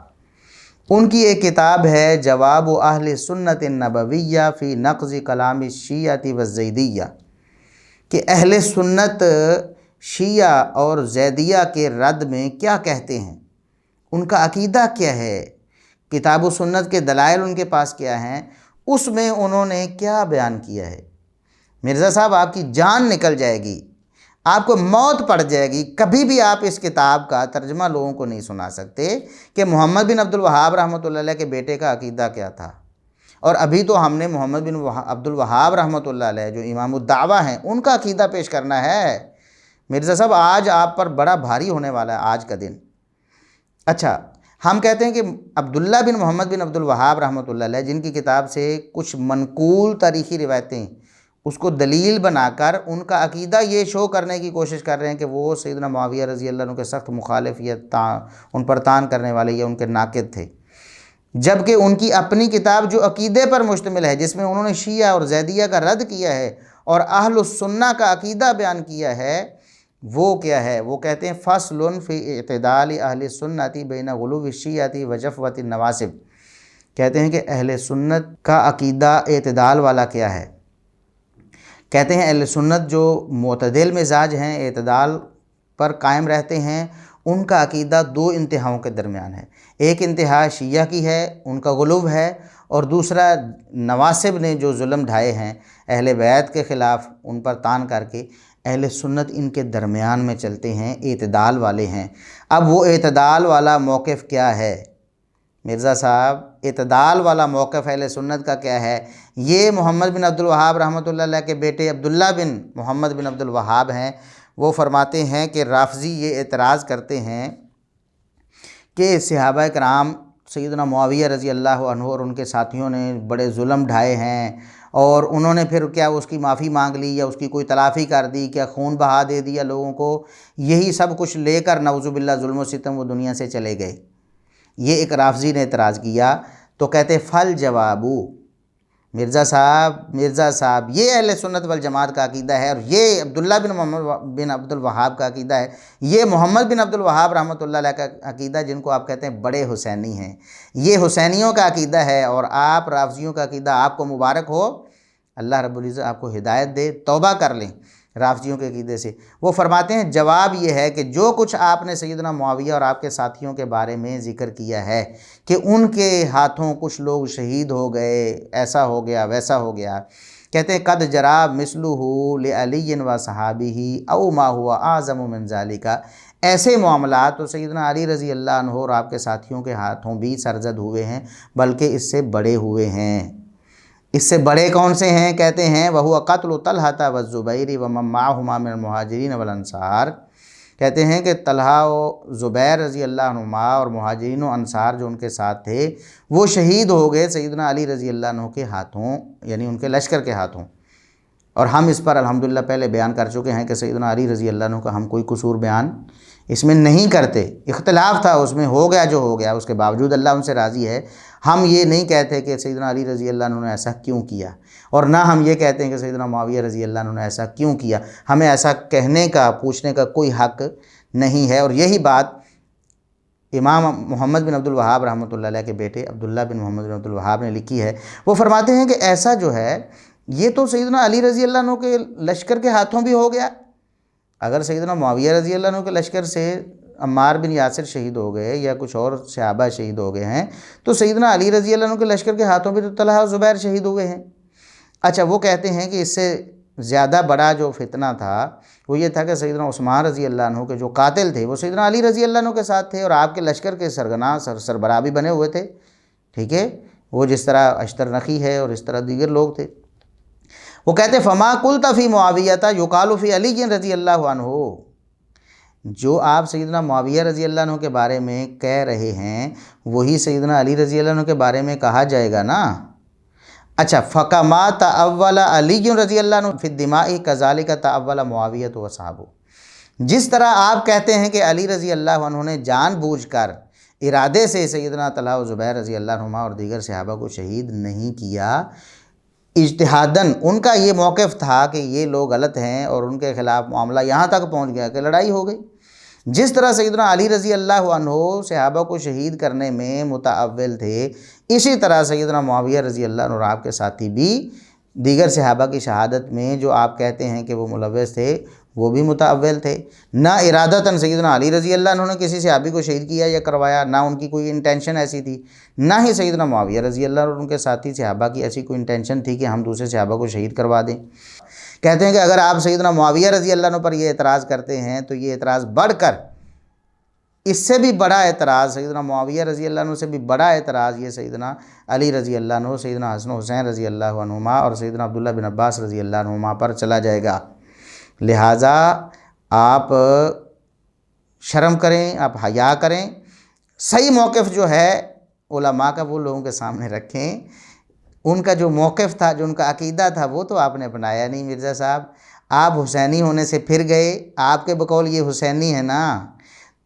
ان کی ایک کتاب ہے جواب اہل سنت النبویہ فی نقض کلام الشیعۃ والزیدیہ، کہ اہل سنت شیعہ اور زیدیہ کے رد میں کیا کہتے ہیں، ان کا عقیدہ کیا ہے، کتاب و سنت کے دلائل ان کے پاس کیا ہیں، اس میں انہوں نے کیا بیان کیا ہے۔ مرزا صاحب آپ کی جان نکل جائے گی، آپ کو موت پڑ جائے گی، کبھی بھی آپ اس کتاب کا ترجمہ لوگوں کو نہیں سنا سکتے کہ محمد بن عبد الوہاب رحمۃ اللہ علیہ کے بیٹے کا عقیدہ کیا تھا۔ اور ابھی تو ہم نے محمد بن عبد الوہاب رحمۃ اللہ علیہ جو امام الدعوہ ہیں ان کا عقیدہ پیش کرنا ہے۔ مرزا صاحب آج آپ پر بڑا بھاری ہونے والا ہے آج کا دن۔ اچھا، ہم کہتے ہیں کہ عبداللہ بن محمد بن عبد الوہاب رحمۃ اللہ علیہ جن کی کتاب سے کچھ منقول تاریخی روایتیں اس کو دلیل بنا کر ان کا عقیدہ یہ شو کرنے کی کوشش کر رہے ہیں کہ وہ سیدنا معاویہ رضی اللہ عنہ کے سخت مخالف یا ان پر طعن کرنے والے یا ان کے ناقد تھے، جبکہ ان کی اپنی کتاب جو عقیدے پر مشتمل ہے، جس میں انہوں نے شیعہ اور زیدیہ کا رد کیا ہے اور اہل السنہ کا عقیدہ بیان کیا ہے، وہ کیا ہے؟ وہ کہتے ہیں فصل فی اعتدال اہل سنت بین غلو الشیعۃ و جفوۃ النواسب، کہتے ہیں کہ اہل سنت کا عقیدہ اعتدال والا کیا ہے۔ کہتے ہیں اہل سنت جو معتدل مزاج ہیں، اعتدال پر قائم رہتے ہیں، ان کا عقیدہ دو انتہاؤں کے درمیان ہے۔ ایک انتہا شیعہ کی ہے، ان کا غلو ہے، اور دوسرا نواسب نے جو ظلم ڈھائے ہیں اہل بیت کے خلاف ان پر طعن کر کے، اہل سنت ان کے درمیان میں چلتے ہیں، اعتدال والے ہیں۔ اب وہ اعتدال والا موقف کیا ہے مرزا صاحب؟ اعتدال والا موقف اہل سنت کا کیا ہے؟ یہ محمد بن عبد الوہاب رحمۃ اللہ علیہ کے بیٹے عبداللہ بن محمد بن عبد الوہاب ہیں، وہ فرماتے ہیں کہ رافضی یہ اعتراض کرتے ہیں کہ صحابہ کرام سیدنا معاویہ رضی اللہ عنہ اور ان کے ساتھیوں نے بڑے ظلم ڈھائے ہیں، اور انہوں نے پھر کیا اس کی معافی مانگ لی یا اس کی کوئی تلافی کر دی، کیا خون بہا دے دیا لوگوں کو، یہی سب کچھ لے کر نعوذ باللہ ظلم و ستم وہ دنیا سے چلے گئے۔ یہ ایک رافضی نے اعتراض کیا، تو کہتے فل جوابو، مرزا صاحب یہ اہل سنت والجماعت کا عقیدہ ہے، اور یہ عبداللہ بن محمد بن عبد الوہاب کا عقیدہ ہے، یہ محمد بن عبد الوہاب رحمۃ اللہ علیہ کا عقیدہ جن کو آپ کہتے ہیں بڑے حسینی ہیں، یہ حسینیوں کا عقیدہ ہے، اور آپ رافضیوں کا عقیدہ، آپ کو مبارک ہو، اللہ رب العزت آپ کو ہدایت دے، توبہ کر لیں رافضیوں کے عقیدے سے۔ وہ فرماتے ہیں جواب یہ ہے کہ جو کچھ آپ نے سیدنا معاویہ اور آپ کے ساتھیوں کے بارے میں ذکر کیا ہے کہ ان کے ہاتھوں کچھ لوگ شہید ہو گئے، ایسا ہو گیا ویسا ہو گیا، کہتے ہیں قد جرا مثلہ لعلی و صحابہ او ما ہوا اعظم من ذالک، ایسے معاملات تو سیدنا علی رضی اللہ عنہ اور آپ کے ساتھیوں کے ہاتھوں بھی سرزد ہوئے ہیں، بلکہ اس سے بڑے ہوئے ہیں۔ اس سے بڑے کون سے ہیں؟ کہتے ہیں وَهُوَ قَتْلُ طَلْحَةَ وَالزُّبَيْرِ وَمَن مَّعَهُمَا مِنَ الْمُهَاجِرِينَ وَالْأَنصَارِ، کہتے ہیں کہ طلحہ و زبیر رضی اللہ عنہما اور مہاجرین و انصار جو ان کے ساتھ تھے وہ شہید ہو گئے سیدنا علی رضی اللہ عنہ کے ہاتھوں، یعنی ان کے لشکر کے ہاتھوں۔ اور ہم اس پر الحمدللہ پہلے بیان کر چکے ہیں کہ سیدنا علی رضی اللہ عنہ کا ہم کوئی قصور بیان اس میں نہیں کرتے، اختلاف تھا اس میں، ہو گیا جو ہو گیا، اس کے باوجود اللہ ان سے راضی ہے۔ ہم یہ نہیں کہتے کہ سیدنا علی رضی اللہ عنہ نے ایسا کیوں کیا، اور نہ ہم یہ کہتے ہیں کہ سیدنا معاویہ رضی اللہ عنہ نے ایسا کیوں کیا، ہمیں ایسا کہنے کا پوچھنے کا کوئی حق نہیں ہے۔ اور یہی بات امام محمد بن عبد الوہاب رحمۃ اللہ علیہ کے بیٹے عبداللہ بن محمد بن عبد الوہاب نے لکھی ہے۔ وہ فرماتے ہیں کہ ایسا جو ہے یہ تو سیدنا علی رضی اللہ عنہ کے لشکر کے ہاتھوں بھی ہو گیا۔ اگر سیدنا معاویہ رضی اللہ عنہ کے لشکر سے عمار بن یاسر شہید ہو گئے یا کچھ اور صحابہ شہید ہو گئے ہیں، تو سیدنا علی رضی اللہ عنہ کے لشکر کے ہاتھوں بھی تو طلحہ و زبیر شہید ہوئے ہیں۔ اچھا، وہ کہتے ہیں کہ اس سے زیادہ بڑا جو فتنہ تھا وہ یہ تھا کہ سیدنا عثمان رضی اللہ عنہ کے جو قاتل تھے وہ سیدنا علی رضی اللہ عنہ کے ساتھ تھے، اور آپ کے لشکر کے سرگنا سربراہ بھی بنے ہوئے تھے، ٹھیک ہے، وہ جس طرح اشتر نقی ہے اور اس طرح دیگر لوگ تھے۔ وہ کہتے فما قلت فی معاویہ یقال فی علی رضی اللہ عنہ، جو آپ سیدنا معاویہ رضی اللہ عنہ کے بارے میں کہہ رہے ہیں وہی سیدنا علی رضی اللہ عنہ کے بارے میں کہا جائے گا نا۔ اچھا، فَكَمَا تَأَوَّلَ عَلِيٌّ رضی اللہ عنہ فِي الدِّمَاءِ كَذَلِكَ تَأَوَّلَ مُعَاوِيَةُ وَأَصْحَابُهُ، جس طرح آپ کہتے ہیں کہ علی رضی اللہ عنہ نے جان بوجھ کر ارادے سے سیدنا طلحہ و زبیر رضی اللہ عنہما اور دیگر صحابہ کو شہید نہیں کیا، اجتہاداً ان کا یہ موقف تھا کہ یہ لوگ غلط ہیں اور ان کے خلاف معاملہ یہاں تک پہنچ گیا کہ لڑائی ہو گئی۔ جس طرح سیدنا علی رضی اللہ عنہ صحابہ کو شہید کرنے میں متاول تھے، اسی طرح سیدنا معاویہ رضی اللہ عنہ اور آپ کے ساتھی بھی دیگر صحابہ کی شہادت میں جو آپ کہتے ہیں کہ وہ ملوث تھے وہ بھی متاول تھے۔ نہ ارادتاً سیدنا علی رضی اللہ عنہ نے کسی صحابی کو شہید کیا یا کروایا، نہ ان کی کوئی انٹینشن ایسی تھی، نہ ہی سیدنا معاویہ رضی اللہ عنہ اور ان کے ساتھی صحابہ کی ایسی کوئی انٹینشن تھی کہ ہم دوسرے صحابہ کو شہید کروا دیں۔ کہتے ہیں کہ اگر آپ سیدنا معاویہ رضی اللہ عنہ پر یہ اعتراض کرتے ہیں تو یہ اعتراض بڑھ کر اس سے بھی بڑا اعتراض، سیدنا معاویہ رضی اللہ عنہ سے بھی بڑا اعتراض یہ سیدنا علی رضی اللہ عنہ، سیدنا حسن و حسین رضی اللہ عنہما اور سیدنا عبداللہ بن عباس رضی اللہ عنہما پر چلا جائے گا۔ لہٰذا آپ شرم کریں، آپ حیا کریں، صحیح موقف جو ہے علماء کا وہ لوگوں کے سامنے رکھیں۔ ان کا جو موقف تھا، جو ان کا عقیدہ تھا، وہ تو آپ نے اپنایا نہیں مرزا صاحب۔ آپ حسینی ہونے سے پھر گئے، آپ کے بقول یہ حسینی ہے نا،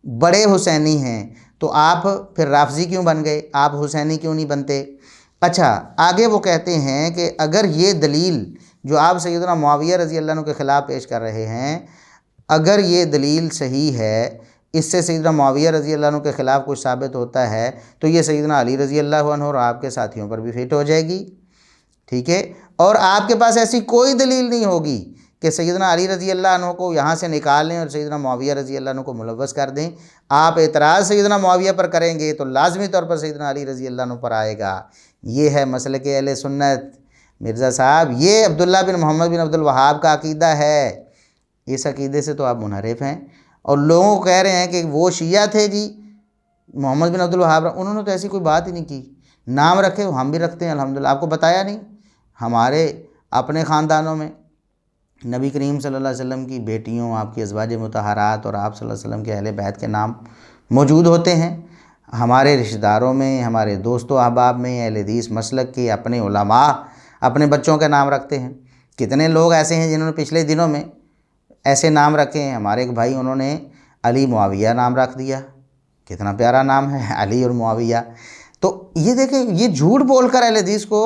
بڑے حسینی ہیں، تو آپ پھر رافضی کیوں بن گئے؟ آپ حسینی کیوں نہیں بنتے؟ اچھا، آگے وہ کہتے ہیں کہ اگر یہ دلیل جو آپ سیدنا معاویہ رضی اللہ عنہ کے خلاف پیش کر رہے ہیں، اگر یہ دلیل صحیح ہے، اس سے سیدنا معاویہ رضی اللہ عنہ کے خلاف کچھ ثابت ہوتا ہے، تو یہ سیدنا علی رضی اللہ عنہ اور آپ کے ساتھیوں پر بھی فٹ ہو جائے گی، ٹھیک ہے؟ اور آپ کے پاس ایسی کوئی دلیل نہیں ہوگی کہ سیدنا علی رضی اللہ عنہ کو یہاں سے نکال لیں اور سیدنا معاویہ رضی اللہ عنہ کو ملوث کر دیں۔ آپ اعتراض سیدنا معاویہ پر کریں گے تو لازمی طور پر سیدنا علی رضی اللہ عنہ پر آئے گا۔ یہ ہے مسلک اہل سنت مرزا صاحب، یہ عبداللہ بن محمد بن عبد الوہاب کا عقیدہ ہے۔ اس عقیدے سے تو آپ منحرف ہیں، اور لوگوں کو کہہ رہے ہیں کہ وہ شیعہ تھے جی محمد بن عبد الوہاب، انہوں نے تو ایسی کوئی بات ہی نہیں کی۔ نام رکھے ہم بھی رکھتے ہیں الحمدللہ، آپ کو بتایا نہیں؟ ہمارے اپنے خاندانوں میں نبی کریم صلی اللہ علیہ وسلم کی بیٹیوں، آپ کی ازواج مطہرات اور آپ صلی اللہ علیہ وسلم کے اہل بیت کے نام موجود ہوتے ہیں۔ ہمارے رشتہ داروں میں، ہمارے دوست و احباب میں اہل حدیث مسلک کے اپنے علماء اپنے بچوں کے نام رکھتے ہیں۔ کتنے لوگ ایسے ہیں جنہوں نے پچھلے دنوں میں ایسے نام رکھے ہیں۔ ہمارے ایک بھائی، انہوں نے علی معاویہ نام رکھ دیا، کتنا پیارا نام ہے، علی اور معاویہ۔ تو یہ دیکھیں، یہ جھوٹ بول کر اہل حدیث کو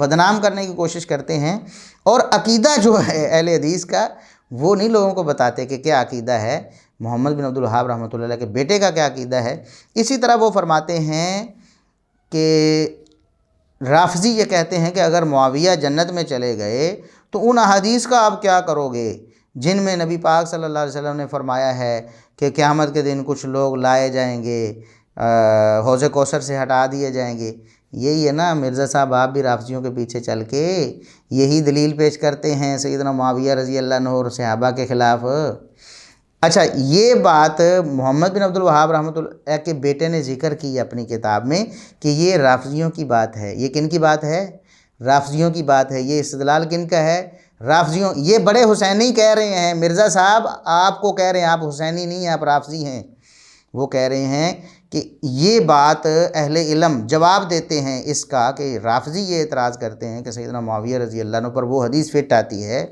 بدنام کرنے کی کوشش کرتے ہیں، اور عقیدہ جو ہے اہل حدیث کا وہ نہیں لوگوں کو بتاتے کہ کیا عقیدہ ہے محمد بن عبد الوہاب رحمۃ اللہ علیہ کے بیٹے کا، کیا عقیدہ ہے۔ اسی طرح وہ فرماتے ہیں کہ رافضی یہ کہتے ہیں کہ اگر معاویہ جنت میں چلے گئے تو ان احادیث کا آپ کیا کرو گے جن میں نبی پاک صلی اللہ علیہ وسلم نے فرمایا ہے کہ قیامت کے دن کچھ لوگ لائے جائیں گے، حوض کوثر سے ہٹا دیے جائیں گے۔ یہی ہے نا مرزا صاحب، آپ بھی رافضیوں کے پیچھے چل کے یہی دلیل پیش کرتے ہیں سیدنا معاویہ رضی اللہ عنہ اور صحابہ کے خلاف۔ اچھا، یہ بات محمد بن عبد الوہاب رحمۃ اللہ کے بیٹے نے ذکر کی اپنی کتاب میں کہ یہ رافضیوں کی بات ہے۔ یہ کن کی بات ہے؟ رافضیوں کی بات ہے۔ یہ استدلال کن کا ہے؟ رافضیوں۔ یہ بڑے حسینی کہہ رہے ہیں مرزا صاحب، آپ کو کہہ رہے ہیں آپ حسینی نہیں ہیں، آپ رافضی ہیں۔ وہ کہہ رہے ہیں کہ یہ بات اہل علم جواب دیتے ہیں اس کا، کہ رافضی یہ اعتراض کرتے ہیں کہ سیدنا معاویہ رضی اللہ عنہ پر وہ حدیث فٹ آتی ہے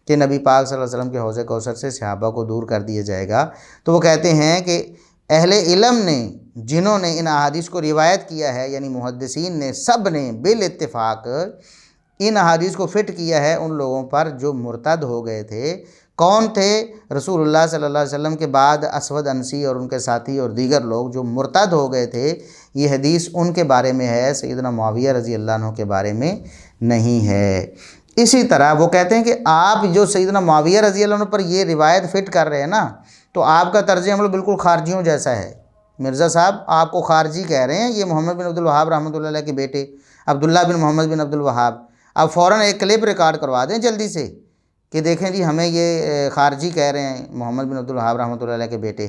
کہ نبی پاک صلی اللہ علیہ وسلم کے حوض کوثر سے صحابہ کو دور کر دیا جائے گا۔ تو وہ کہتے ہیں کہ اہل علم نے جنہوں نے ان احادیث کو روایت کیا ہے، یعنی محدثین نے، سب نے بالاتفاق ان احادیث کو فٹ کیا ہے ان لوگوں پر جو مرتد ہو گئے تھے۔ کون تھے؟ رسول اللہ صلی اللہ علیہ وسلم کے بعد اسود انسی اور ان کے ساتھی اور دیگر لوگ جو مرتد ہو گئے تھے۔ یہ حدیث ان کے بارے میں ہے، سیدنا معاویہ رضی اللہ عنہ کے بارے میں نہیں ہے۔ اسی طرح وہ کہتے ہیں کہ آپ جو سیدنا معاویہ رضی اللہ عنہ پر یہ روایت فٹ کر رہے ہیں نا، تو آپ کا طرز عمل بالکل خارجیوں جیسا ہے۔ مرزا صاحب آپ کو خارجی کہہ رہے ہیں، یہ محمد بن عبد الوہاب رحمۃ اللہ علیہ کے بیٹے عبداللہ بن محمد بن عبد الوہاب۔ آپ فوراً ایک کلپ ریکارڈ کروا دیں جلدی سے کہ دیکھیں جی ہمیں یہ خارجی کہہ رہے ہیں محمد بن عبد الوہاب رحمۃ اللہ علیہ کے بیٹے۔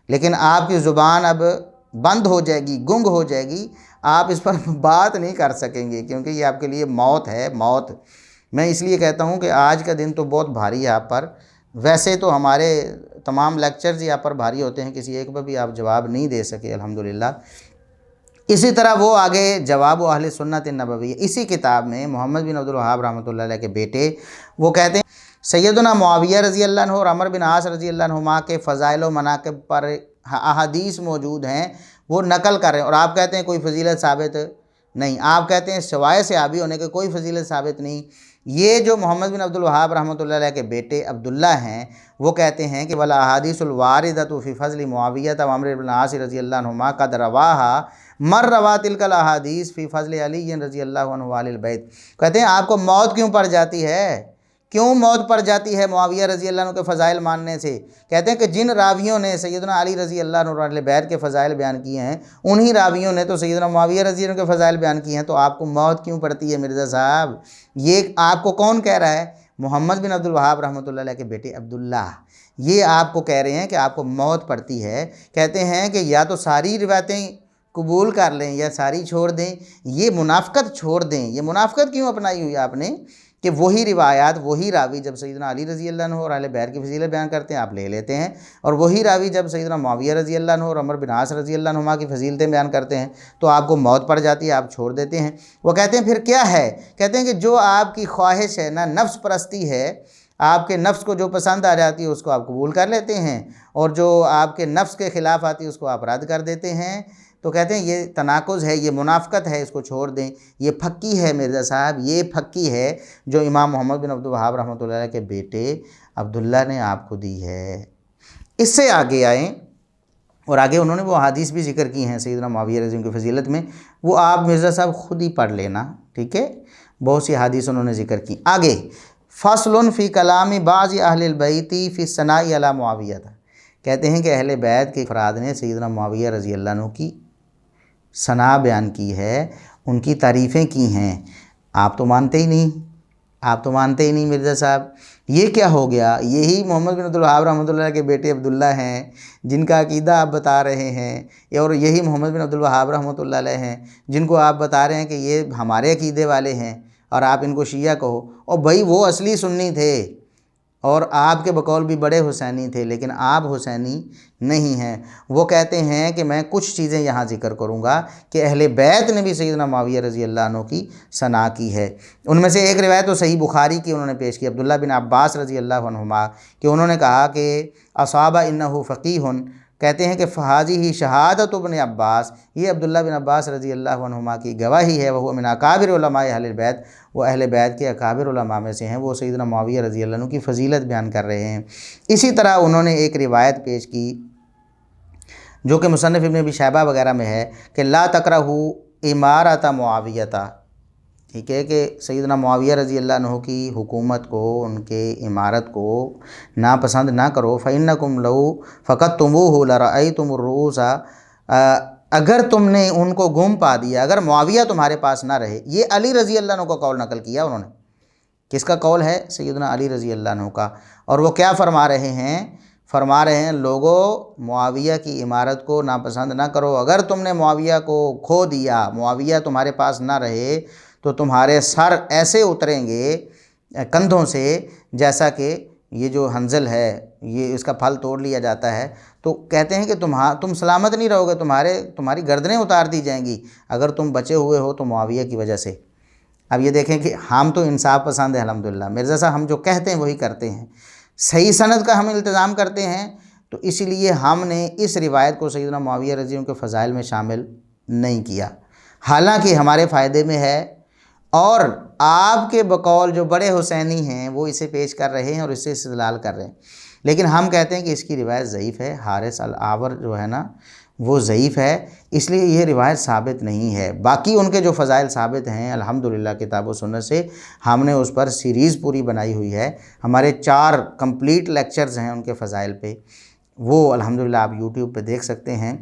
لیکن آپ کی زبان اب بند ہو جائے گی، گنگ ہو جائے گی، آپ اس پر بات نہیں کر سکیں گے، کیونکہ یہ آپ کے لیے موت ہے، موت۔ میں اس لیے کہتا ہوں کہ آج کا دن تو بہت بھاری ہے آپ پر۔ ویسے تو ہمارے تمام لیکچرز ہی آپ پر بھاری ہوتے ہیں، کسی ایک پر بھی آپ جواب نہیں دے سکے الحمدللہ۔ اسی طرح وہ آگے جواب اہل سنت النبوی، اسی کتاب میں محمد بن عبد الوہاب رحمۃ اللہ علیہ کے بیٹے وہ کہتے ہیں سیدنا معاویہ رضی اللہ عنہ اور عمر بن عاص رضی اللہ عنہما کے فضائل و مناقب پر احادیث موجود ہیں، وہ نقل کر رہے ہیں، اور آپ کہتے ہیں کوئی فضیلت ثابت نہیں، آپ کہتے ہیں سوائے صحابی ہونے کے کوئی فضیلت ثابت نہیں۔ یہ جو محمد بن عبد الوہاب رحمۃ اللہ علیہ کے بیٹے عبداللہ ہیں، وہ کہتے ہیں کہ وَالْأَحَادِيثُ الْوَارِدَةُ فِي فَضْلِ مُعَاوِيَةَ وَعَمْرِ بْنِ الْعَاصِ رضی اللہ عنہما قَدْ رَوَاهَا مَنْ رَوَا تِلْكَ الْأَحَادِيث فِي فَضْلِ عَلِيٍّ رضی اللہ عنہ وآلِ الْبَيْتِ۔ کہتے ہیں آپ کو موت کیوں پڑ جاتی ہے، کیوں موت پڑ جاتی ہے معاویہ رضی اللہ عنہ کے فضائل ماننے سے؟ کہتے ہیں کہ جن راویوں نے سیدنا علی رضی اللہ عنہ اور اہل بیت کے فضائل بیان کیے ہیں، انہی راویوں نے تو سیدنا معاویہ رضی اللہ عنہ کے فضائل بیان کیے ہیں، تو آپ کو موت کیوں پڑتی ہے مرزا صاحب؟ یہ آپ کو کون کہہ رہا ہے؟ محمد بن عبد الوہاب رحمۃ اللہ علیہ کے بیٹے عبداللہ، یہ آپ کو کہہ رہے ہیں کہ آپ کو موت پڑتی ہے۔ کہتے ہیں کہ یا تو ساری روایتیں قبول کر لیں یا ساری چھوڑ دیں، یہ منافقت چھوڑ دیں۔ یہ منافقت کیوں اپنائی ہوئی آپ نے کہ وہی روایات، وہی راوی جب سیدنا علی رضی اللہ عنہ اور اہل بیت کی فضیلت بیان کرتے ہیں آپ لے لیتے ہیں، اور وہی راوی جب سیدنا معاویہ رضی اللہ عنہ اور عمر بن عاص رضی اللہ عنہما کی فضیلتیں بیان کرتے ہیں تو آپ کو موت پڑ جاتی ہے، آپ چھوڑ دیتے ہیں۔ وہ کہتے ہیں پھر کیا ہے؟ کہتے ہیں کہ جو آپ کی خواہش ہے نا، نفس پرستی ہے، آپ کے نفس کو جو پسند آ جاتی ہے اس کو آپ قبول کر لیتے ہیں، اور جو آپ کے نفس کے خلاف آتی ہے اس کو آپ رد کر دیتے ہیں۔ تو کہتے ہیں یہ تناقض ہے، یہ منافقت ہے، اس کو چھوڑ دیں۔ یہ پھکی ہے مرزا صاحب، یہ پھکی ہے جو امام محمد بن عبد الوہاب رحمۃ اللہ علیہ کے بیٹے عبداللہ نے آپ کو دی ہے۔ اس سے آگے آئیں، اور آگے انہوں نے وہ احادیث بھی ذکر کی ہیں سیدنا معاویہ رضی اللہ عنہ کی فضیلت میں، وہ آپ مرزا صاحب خود ہی پڑھ لینا، ٹھیک ہے؟ بہت سی احادیث انہوں نے ذکر کی۔ آگے فصل فی کلام بعض اہل البیت فی الثناء علی معاویہ، کہتے ہیں کہ اہل بیت کے افراد نے سیدنا معاویہ رضی اللہ عنہ کی ثنا بیان کی ہے، ان کی تعریفیں کی ہیں۔ آپ تو مانتے ہی نہیں، آپ تو مانتے ہی نہیں مرزا صاحب۔ یہ کیا ہو گیا؟ یہی محمد بن عبد الوہاب رحمۃ اللہ کے بیٹے عبداللہ ہیں جن کا عقیدہ آپ بتا رہے ہیں، اور یہی محمد بن عبد الوہاب رحمۃ اللہ علیہ ہیں جن کو آپ بتا رہے ہیں کہ یہ ہمارے عقیدے والے ہیں، اور آپ ان کو شیعہ کہو۔ اور بھائی وہ اصلی سنی تھے، اور آپ کے بقول بھی بڑے حسینی تھے، لیکن آپ حسینی نہیں ہیں۔ وہ کہتے ہیں کہ میں کچھ چیزیں یہاں ذکر کروں گا کہ اہل بیت نے بھی سیدنا معاویہ رضی اللہ عنہ کی ثنا کی ہے۔ ان میں سے ایک روایت تو صحیح بخاری کی انہوں نے پیش کی، عبداللہ بن عباس رضی اللہ عنہما، کہ انہوں نے کہا کہ اصاب انہ فقیہ، کہتے ہیں کہ فہذہ شہادت ابن عباس، یہ عبداللہ بن عباس رضی اللہ عنہما کی گواہی ہے، وہ من اکابر علماء اہل البیت، وہ اہل بیت کے اکابر علماء میں سے ہیں، وہ سیدنا معاویہ رضی اللہ عنہ کی فضیلت بیان کر رہے ہیں۔ اسی طرح انہوں نے ایک روایت پیش کی جو کہ مصنف ابن ابی شیبہ وغیرہ میں ہے کہ لا تکرہوا امارۃ معاویہ، ٹھیک ہے، کہ سیدنا معاویہ رضی اللہ عنہ کی حکومت کو، ان کے امارت کو ناپسند نہ کرو، فإنکم لو فقدتموہ لرأیتم الرؤوس، اگر تم نے ان کو گم پا دیا، اگر معاویہ تمہارے پاس نہ رہے۔ یہ علی رضی اللہ عنہ کا قول نقل کیا انہوں نے۔ کس کا قول ہے؟ سیدنا علی رضی اللہ عنہ کا۔ اور وہ کیا فرما رہے ہیں؟ فرما رہے ہیں لوگو معاویہ کی امارت کو ناپسند نہ کرو، اگر تم نے معاویہ کو کھو دیا، معاویہ تمہارے پاس نہ رہے، تو تمہارے سر ایسے اتریں گے کندھوں سے جیسا کہ یہ جو حنظل ہے یہ اس کا پھل توڑ لیا جاتا ہے۔ تو کہتے ہیں کہ تم سلامت نہیں رہو گے، تمہاری گردنیں اتار دی جائیں گی اگر تم بچے ہوئے ہو تو معاویہ کی وجہ سے۔ اب یہ دیکھیں کہ ہم تو انصاف پسند ہیں الحمدللہ، مرزا صاحب ہم جو کہتے ہیں وہی کرتے ہیں، صحیح سند کا ہم التزام کرتے ہیں، تو اسی لیے ہم نے اس روایت کو سیدنا معاویہ رضی اللہ عنہ کے فضائل میں شامل نہیں کیا، حالانکہ ہمارے فائدے میں ہے، اور آپ کے بقول جو بڑے حسینی ہیں وہ اسے پیش کر رہے ہیں اور اس سے استدلال کر رہے ہیں، لیکن ہم کہتے ہیں کہ اس کی روایت ضعیف ہے۔ حارث الاعور جو ہے نا وہ ضعیف ہے، اس لیے یہ روایت ثابت نہیں ہے۔ باقی ان کے جو فضائل ثابت ہیں الحمدللہ کتاب و سنت سے، ہم نے اس پر سیریز پوری بنائی ہوئی ہے، ہمارے 4 کمپلیٹ لیکچرز ہیں ان کے فضائل پہ، وہ الحمدللہ آپ یوٹیوب پہ دیکھ سکتے ہیں۔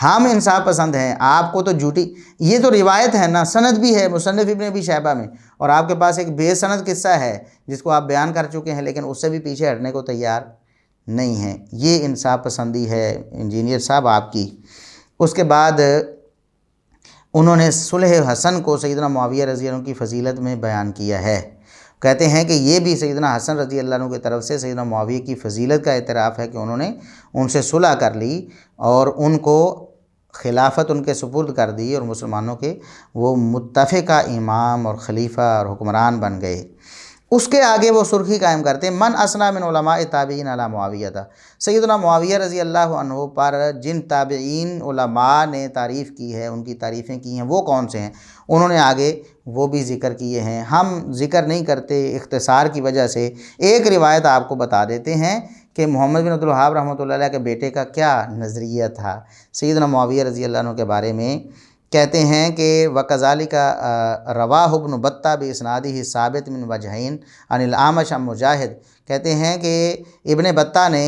ہم انصاف پسند ہیں، آپ کو تو جھوٹی، یہ تو روایت ہے نا، سند بھی ہے مصنف ابن ابی شیبہ میں، اور آپ کے پاس ایک بے سند قصہ ہے جس کو آپ بیان کر چکے ہیں، لیکن اس سے بھی پیچھے ہٹنے کو تیار نہیں ہیں۔ یہ انصاف پسندی ہے انجینئر صاحب آپ کی۔ اس کے بعد انہوں نے صلح حسن کو سیدنا معاویہ رضی اللہ عنہ کی فضیلت میں بیان کیا ہے، کہتے ہیں کہ یہ بھی سیدنا حسن رضی اللہ عنہ کی طرف سے سیدنا معاویہ کی فضیلت کا اعتراف ہے کہ انہوں نے ان سے صلح کر لی اور ان کو خلافت ان کے سپرد کر دی، اور مسلمانوں کے وہ متفقہ امام اور خلیفہ اور حکمران بن گئے۔ اس کے آگے وہ سرخی قائم کرتے ہیں من اسنا من علماء تابعین علی معاویہ تھا، سیدنا معاویہ رضی اللہ عنہ پر جن تابعین علماء نے تعریف کی ہے، ان کی تعریفیں کی ہیں، وہ کون سے ہیں؟ انہوں نے آگے وہ بھی ذکر کیے ہیں، ہم ذکر نہیں کرتے اختصار کی وجہ سے۔ ایک روایت آپ کو بتا دیتے ہیں کہ محمد بن عبد الوہاب رحمۃ اللہ علیہ کے بیٹے کا کیا نظریہ تھا سیدنا معاویہ رضی اللہ عنہ کے بارے میں۔ کہتے ہیں کہ وَكَذَلِكَ رواہ ابن بطہ بِإِسْنَادِهِ ثابت من وجہین عن الأعمش عن مجاہد، کہتے ہیں کہ ابن بطہ نے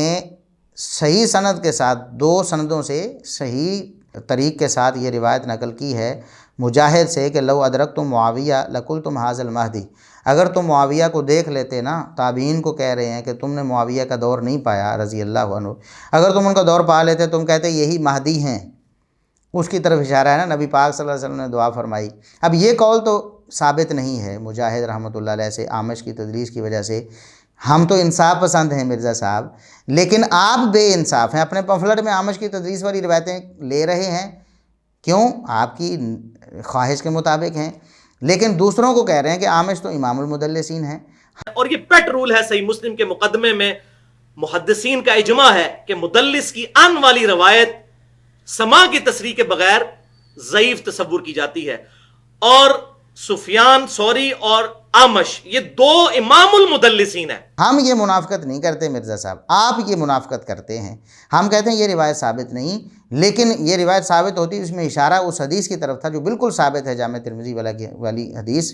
صحیح سند کے ساتھ، 2 سندوں سے صحیح طریق کے ساتھ یہ روایت نقل کی ہے مجاہد سے کہ لو ادرکتم معاویہ لقلتم ھذا المہدی، اگر تم معاویہ کو دیکھ لیتے نا، تابعین کو کہہ رہے ہیں کہ تم نے معاویہ کا دور نہیں پایا رضی اللہ عنہ، اگر تم ان کا دور پا لیتے تم کہتے یہی مہدی ہیں، اس کی طرف اشارہ ہے نا، نبی پاک صلی اللہ علیہ وسلم نے دعا فرمائی۔ اب یہ قول تو ثابت نہیں ہے مجاہد رحمۃ اللہ علیہ سے، اعمش کی تدریس کی وجہ سے۔ ہم تو انصاف پسند ہیں مرزا صاحب، لیکن آپ بے انصاف ہیں، اپنے پمفلٹ میں اعمش کی تدریس والی روایتیں لے رہے ہیں، کیوں؟ آپ کی خواہش کے مطابق ہیں، لیکن دوسروں کو کہہ رہے ہیں کہ اعمش تو امام المدلسین ہیں۔ اور یہ پیٹ رول ہے صحیح مسلم کے مقدمے میں، محدثین کا اجماع ہے کہ مدلس کی ان والی روایت سما کی تصریح کے بغیر ضعیف تصور کی جاتی ہے، اور سفیان ثوری اور اعمش یہ 2 امام المدلسین ہیں۔ ہم یہ منافقت نہیں کرتے مرزا صاحب، آپ یہ منافقت کرتے ہیں۔ ہم کہتے ہیں یہ روایت ثابت نہیں، لیکن یہ روایت ثابت ہوتی، اس میں اشارہ اس حدیث کی طرف تھا جو بالکل ثابت ہے، جامع ترمذی والی حدیث،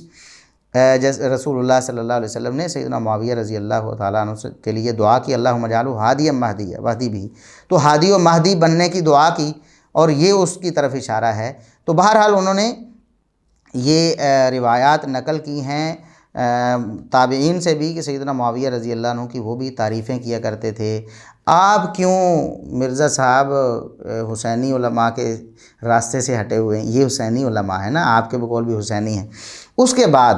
رسول اللہ صلی اللہ علیہ وسلم نے سیدنا معاویہ رضی اللہ تعالیٰ عنہ کے لیے دعا کی، اللہم اجعلہ ہادیا مہدیا، مہدی بھی، تو ہادی و مہدی بننے کی دعا کی، اور یہ اس کی طرف اشارہ ہے۔ تو بہرحال انہوں نے یہ روایات نقل کی ہیں تابعین سے بھی کہ سیدنا معاویہ رضی اللہ عنہ کی وہ بھی تعریفیں کیا کرتے تھے۔ آپ کیوں مرزا صاحب حسینی علماء کے راستے سے ہٹے ہوئے ہیں؟ یہ حسینی علماء ہیں نا، آپ کے بقول بھی حسینی ہیں۔ اس کے بعد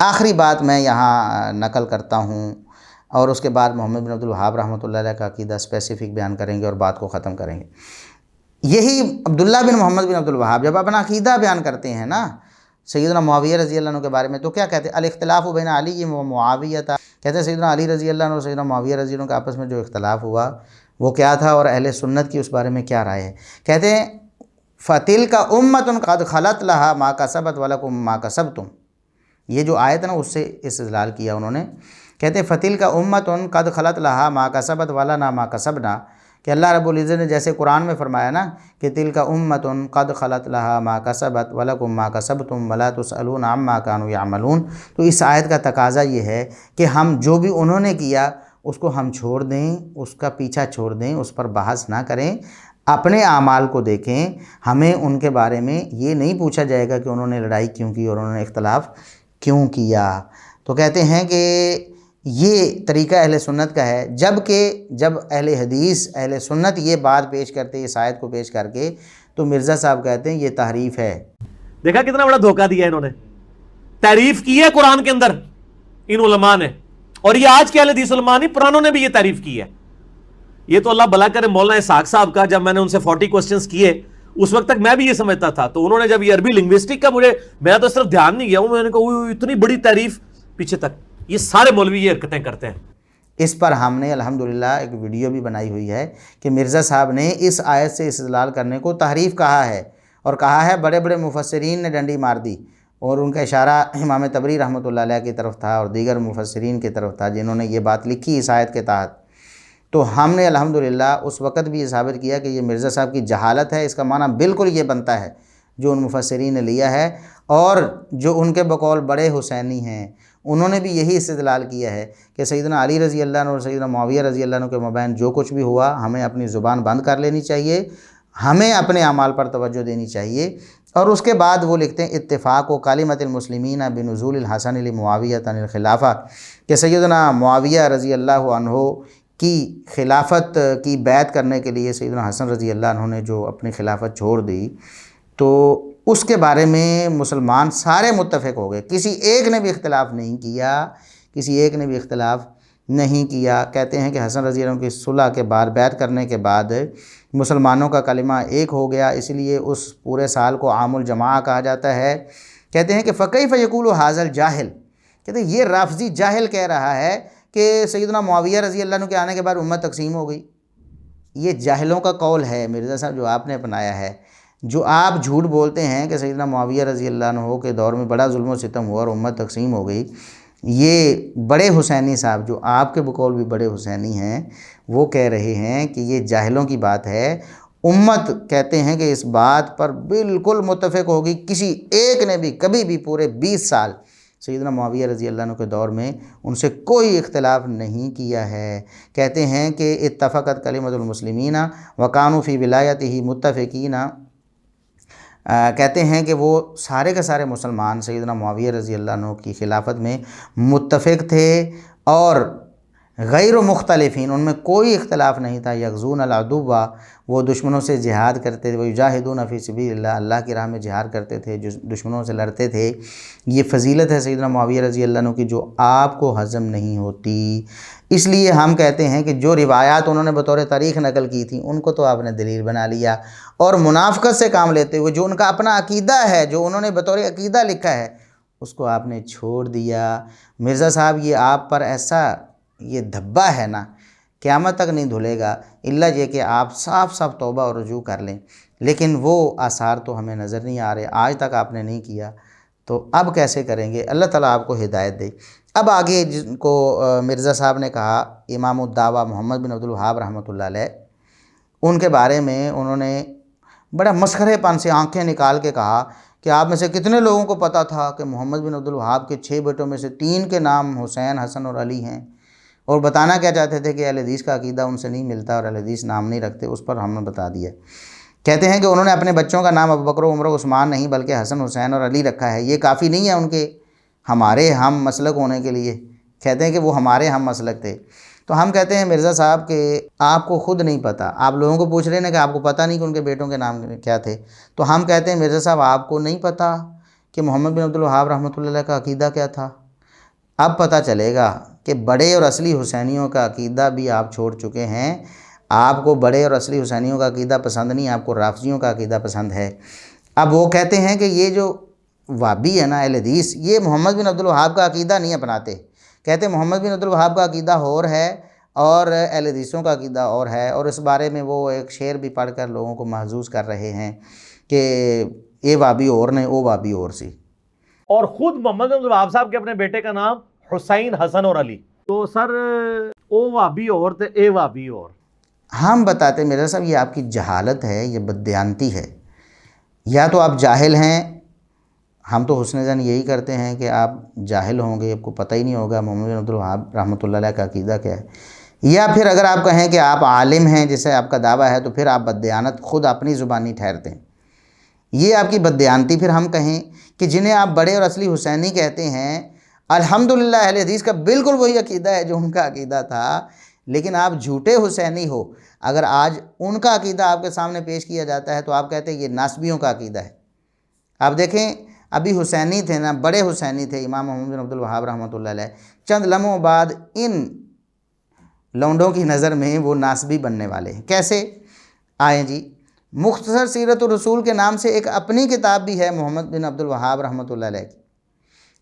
آخری بات میں یہاں نقل کرتا ہوں، اور اس کے بعد محمد بن عبد الوہاب رحمۃ اللہ علیہ کا عقیدہ اسپیسیفک بیان کریں گے اور بات کو ختم کریں گے۔ یہی عبداللہ بن محمد بن عبد الوہاب جب اپنا عقیدہ بیان کرتے ہیں نا سیدنا معاویہ رضی اللہ عنہ کے بارے میں، تو کیا کہتے ہیں؟ الاختلاف بین علی و معاویہ، کہتے ہیں سیدنا علی رضی اللہ عنہ اور سیدنا معاویہ رضی اللہ عنہ کے آپس میں جو اختلاف ہوا وہ کیا تھا، اور اہل سنت کی اس بارے میں کیا رائے ہے؟ کہتے ہیں فَتِلْكَ أُمَّةٌ قَدْ خَلَتْ لَهَا مَا كَسَبَتْ وَلَكُمْ مَا كَسَبْتُمْ، یہ جو آیت ہے نا اس سے استدلال کیا انہوں نے۔ کہتے ہیں فَتِلْكَ أُمَّةٌ قَدْ خَلَتْ لَهَا مَا كَسَبَتْ وَلَنَا مَا كَسَبْنَا، کہ اللہ رب العزت نے جیسے قرآن میں فرمایا نا کہ تِلْكَ أُمَّةٌ قَدْ خَلَتْ لَهَا مَا كَسَبَتْ وَلَكُمْ مَا كَسَبْتُمْ وَلَا تُسْأَلُونَ عَمَّا كَانُوا يَعْمَلُونَ، تو اس آیت کا تقاضا یہ ہے کہ ہم جو بھی انہوں نے کیا اس کو ہم چھوڑ دیں، اس کا پیچھا چھوڑ دیں، اس پر بحث نہ کریں، اپنے اعمال کو دیکھیں۔ ہمیں ان کے بارے میں یہ نہیں پوچھا جائے گا کہ انہوں نے لڑائی کیوں کی اور انہوں نے اختلاف کیوں کیا۔ تو کہتے ہیں کہ یہ طریقہ اہل سنت کا ہے، جب اہل حدیث اہل سنت یہ بات پیش کرتے، اس آیت کو پیش کر کے، تو مرزا صاحب کہتے ہیں یہ تحریف ہے۔ دیکھا کتنا بڑا دھوکہ دیا انہوں نے، تعریف کی ہے قرآن کے اندر ان علماء نے، اور یہ آج کے اہل حدیث علماء نہیں، پرانوں نے بھی یہ تعریف کی ہے۔ یہ تو اللہ بھلا کرے مولانا اسحاق صاحب کا، جب میں نے ان سے 40 کوسچنز کیے اس وقت تک میں بھی یہ سمجھتا تھا، تو انہوں نے جب یہ عربی لنگوسٹک کا میرا تو صرف دھیان نہیں گیا، میں نے کہا اتنی بڑی تعریف پیچھے تک، یہ سارے مولوی یہ حرکتیں کرتے ہیں۔ اس پر ہم نے الحمدللہ ایک ویڈیو بھی بنائی ہوئی ہے کہ مرزا صاحب نے اس آیت سے استدلال کرنے کو تحریف کہا ہے، اور کہا ہے بڑے بڑے مفسرین نے ڈنڈی مار دی، اور ان کا اشارہ امام طبری رحمۃ اللہ علیہ کی طرف تھا اور دیگر مفسرین کی طرف تھا جنہوں نے یہ بات لکھی اس آیت کے تحت۔ تو ہم نے الحمدللہ اس وقت بھی یہ ثابت کیا کہ یہ مرزا صاحب کی جہالت ہے، اس کا معنی بالکل یہ بنتا ہے جو ان مفسرین نے لیا ہے، اور جو ان کے بقول بڑے حسینی ہیں انہوں نے بھی یہی استدلال کیا ہے کہ سیدنا علی رضی اللہ عنہ اور سیدنا معاویہ رضی اللہ عنہ کے مابین جو کچھ بھی ہوا ہمیں اپنی زبان بند کر لینی چاہیے، ہمیں اپنے اعمال پر توجہ دینی چاہیے۔ اور اس کے بعد وہ لکھتے ہیں اتفاق و کلمۃ المسلمین بنزول الحسن لمعاویہ عن الخلافہ، کہ سیدنا معاویہ رضی اللہ عنہ کی خلافت کی بیعت کرنے کے لیے سیدنا حسن رضی اللہ عنہ نے جو اپنی خلافت چھوڑ دی، تو اس کے بارے میں مسلمان سارے متفق ہو گئے، کسی ایک نے بھی اختلاف نہیں کیا، کہتے ہیں کہ حسن رضی اللہ عنہ کی صلح کے بعد بیعت کرنے کے بعد مسلمانوں کا کلمہ ایک ہو گیا، اس لیے اس پورے سال کو عام الجماعہ کہا جاتا ہے۔ کہتے ہیں کہ فَكَيْفَ يَقُولُ هَذَا الْجَاهِلُ، کہتے ہیں یہ رافضی جاہل کہہ رہا ہے کہ سیدنا معاویہ رضی اللہ عنہ کے آنے کے بعد امت تقسیم ہو گئی. یہ جاہلوں کا قول ہے مرزا صاحب جو آپ نے اپنایا ہے. جو آپ جھوٹ بولتے ہیں کہ سیدنا معاویہ رضی اللہ عنہ کے دور میں بڑا ظلم و ستم ہوا اور امت تقسیم ہو گئی، یہ بڑے حسینی صاحب جو آپ کے بقول بھی بڑے حسینی ہیں وہ کہہ رہے ہیں کہ یہ جاہلوں کی بات ہے. امت کہتے ہیں کہ اس بات پر بالکل متفق ہوگی، کسی ایک نے بھی کبھی بھی پورے 20 سال سیدنا معاویہ رضی اللہ عنہ کے دور میں ان سے کوئی اختلاف نہیں کیا ہے. کہتے ہیں کہ اتفقت کلمۃ المسلمین وکانوا فی ولایتہ متفقین. کہتے ہیں کہ وہ سارے کے سارے مسلمان سیدنا معاویہ رضی اللہ عنہ کی خلافت میں متفق تھے اور غیر مختلفین، ان میں کوئی اختلاف نہیں تھا. یغزون العدو، وہ دشمنوں سے جہاد کرتے تھے، وہ یجاہدون فی سبیل اللہ، اللہ کی راہ میں جہاد کرتے تھے، جو دشمنوں سے لڑتے تھے. یہ فضیلت ہے سیدنا معاویہ رضی اللہ عنہ کی جو آپ کو ہضم نہیں ہوتی. اس لیے ہم کہتے ہیں کہ جو روایات انہوں نے بطور تاریخ نقل کی تھیں ان کو تو آپ نے دلیل بنا لیا، اور منافقت سے کام لیتے ہوئے جو ان کا اپنا عقیدہ ہے، جو انہوں نے بطور عقیدہ لکھا ہے، اس کو آپ نے چھوڑ دیا. مرزا صاحب یہ آپ پر ایسا یہ دھبا ہے نا، قیامت تک نہیں دھلے گا الا یہ کہ آپ صاف صاف توبہ اور رجوع کر لیں. لیکن وہ آثار تو ہمیں نظر نہیں آ رہے، آج تک آپ نے نہیں کیا، تو اب کیسے کریں گے؟ اللہ تعالیٰ آپ کو ہدایت دے. اب آگے جن کو مرزا صاحب نے کہا امام الدعوہ محمد بن عبد الوہاب رحمۃ اللہ علیہ، ان کے بارے میں انہوں نے بڑا مسخرے پن سے آنکھیں نکال کے کہا کہ آپ میں سے کتنے لوگوں کو پتہ تھا کہ محمد بن عبد الوہاب کے 6 بیٹوں میں سے 3 کے نام حسین، حسن اور علی ہیں. اور بتانا کیا چاہتے تھے کہ اہل حدیث کا عقیدہ ان سے نہیں ملتا اور اہل حدیث نام نہیں رکھتے، اس پر ہم نے بتا دیا. کہتے ہیں کہ انہوں نے اپنے بچوں کا نام ابوبکر و عمر و عثمان نہیں بلکہ حسن، حسین اور علی رکھا ہے. یہ کافی نہیں ہے ان کے ہمارے ہم مسلک ہونے کے لیے. کہتے ہیں کہ وہ ہمارے ہم مسلک تھے. تو ہم کہتے ہیں مرزا صاحب کہ آپ کو خود نہیں پتہ، آپ لوگوں کو پوچھ رہے ہیں کہ آپ کو پتہ نہیں کہ ان کے بیٹوں کے نام کیا تھے. تو ہم کہتے ہیں مرزا صاحب آپ کو نہیں پتہ کہ محمد بن عبد الوہاب رحمۃ اللہ علیہ کا عقیدہ کیا تھا. اب پتہ چلے گا کہ بڑے اور اصلی حسینیوں کا عقیدہ بھی آپ چھوڑ چکے ہیں. آپ کو بڑے اور اصلی حسینیوں کا عقیدہ پسند نہیں، آپ کو رافضیوں کا عقیدہ پسند ہے. اب وہ کہتے ہیں کہ یہ جو وہابی ہے نا اہل حدیث، یہ محمد بن عبد الوہاب کا عقیدہ نہیں اپناتے. کہتے ہیں محمد بن عبد الوہاب کا عقیدہ اور ہے اور اہل حدیثوں کا عقیدہ اور ہے. اور اس بارے میں وہ ایک شعر بھی پڑھ کر لوگوں کو محظوظ کر رہے ہیں کہ اے وہابی اور نے او وہابی اور سی. اور خود محمد بن عبد الوہاب صاحب کے اپنے بیٹے کا نام حسین، حسن اور علی. تو سر او وہابی اور تھے، اے وہابی اور. ہم بتاتے مرزا صاحب یہ آپ کی جہالت ہے، یہ بددیانتی ہے. یا تو آپ جاہل ہیں، ہم تو حسن زن یہی کرتے ہیں کہ آپ جاہل ہوں گے، آپ کو پتہ ہی نہیں ہوگا محمد بن عبد الوہاب رحمۃ اللہ علیہ کا عقیدہ کیا ہے. یا پھر اگر آپ کہیں کہ آپ عالم ہیں جسے آپ کا دعویٰ ہے، تو پھر آپ بددیانت خود اپنی زبانی ٹھہرتے ہیں. یہ آپ کی بددیانتی. پھر ہم کہیں کہ جنہیں آپ بڑے اور اصلی حسینی کہتے ہیں، الحمدللہ اہل حدیث کا بالکل وہی عقیدہ ہے جو ان کا عقیدہ تھا، لیکن آپ جھوٹے حسینی ہو. اگر آج ان کا عقیدہ آپ کے سامنے پیش کیا جاتا ہے تو آپ کہتے ہیں یہ ناسبیوں کا عقیدہ ہے. آپ دیکھیں ابھی حسینی تھے نا، بڑے حسینی تھے امام محمد بن عبد الوہاب رحمۃ اللہ علیہ، چند لمحوں بعد ان لونڈوں کی نظر میں وہ ناسبی بننے والے ہیں. کیسے آئیں جی؟ مختصر سیرت الرسول کے نام سے ایک اپنی کتاب بھی ہے محمد بن عبد الوہاب رحمۃ اللہ علیہ کی.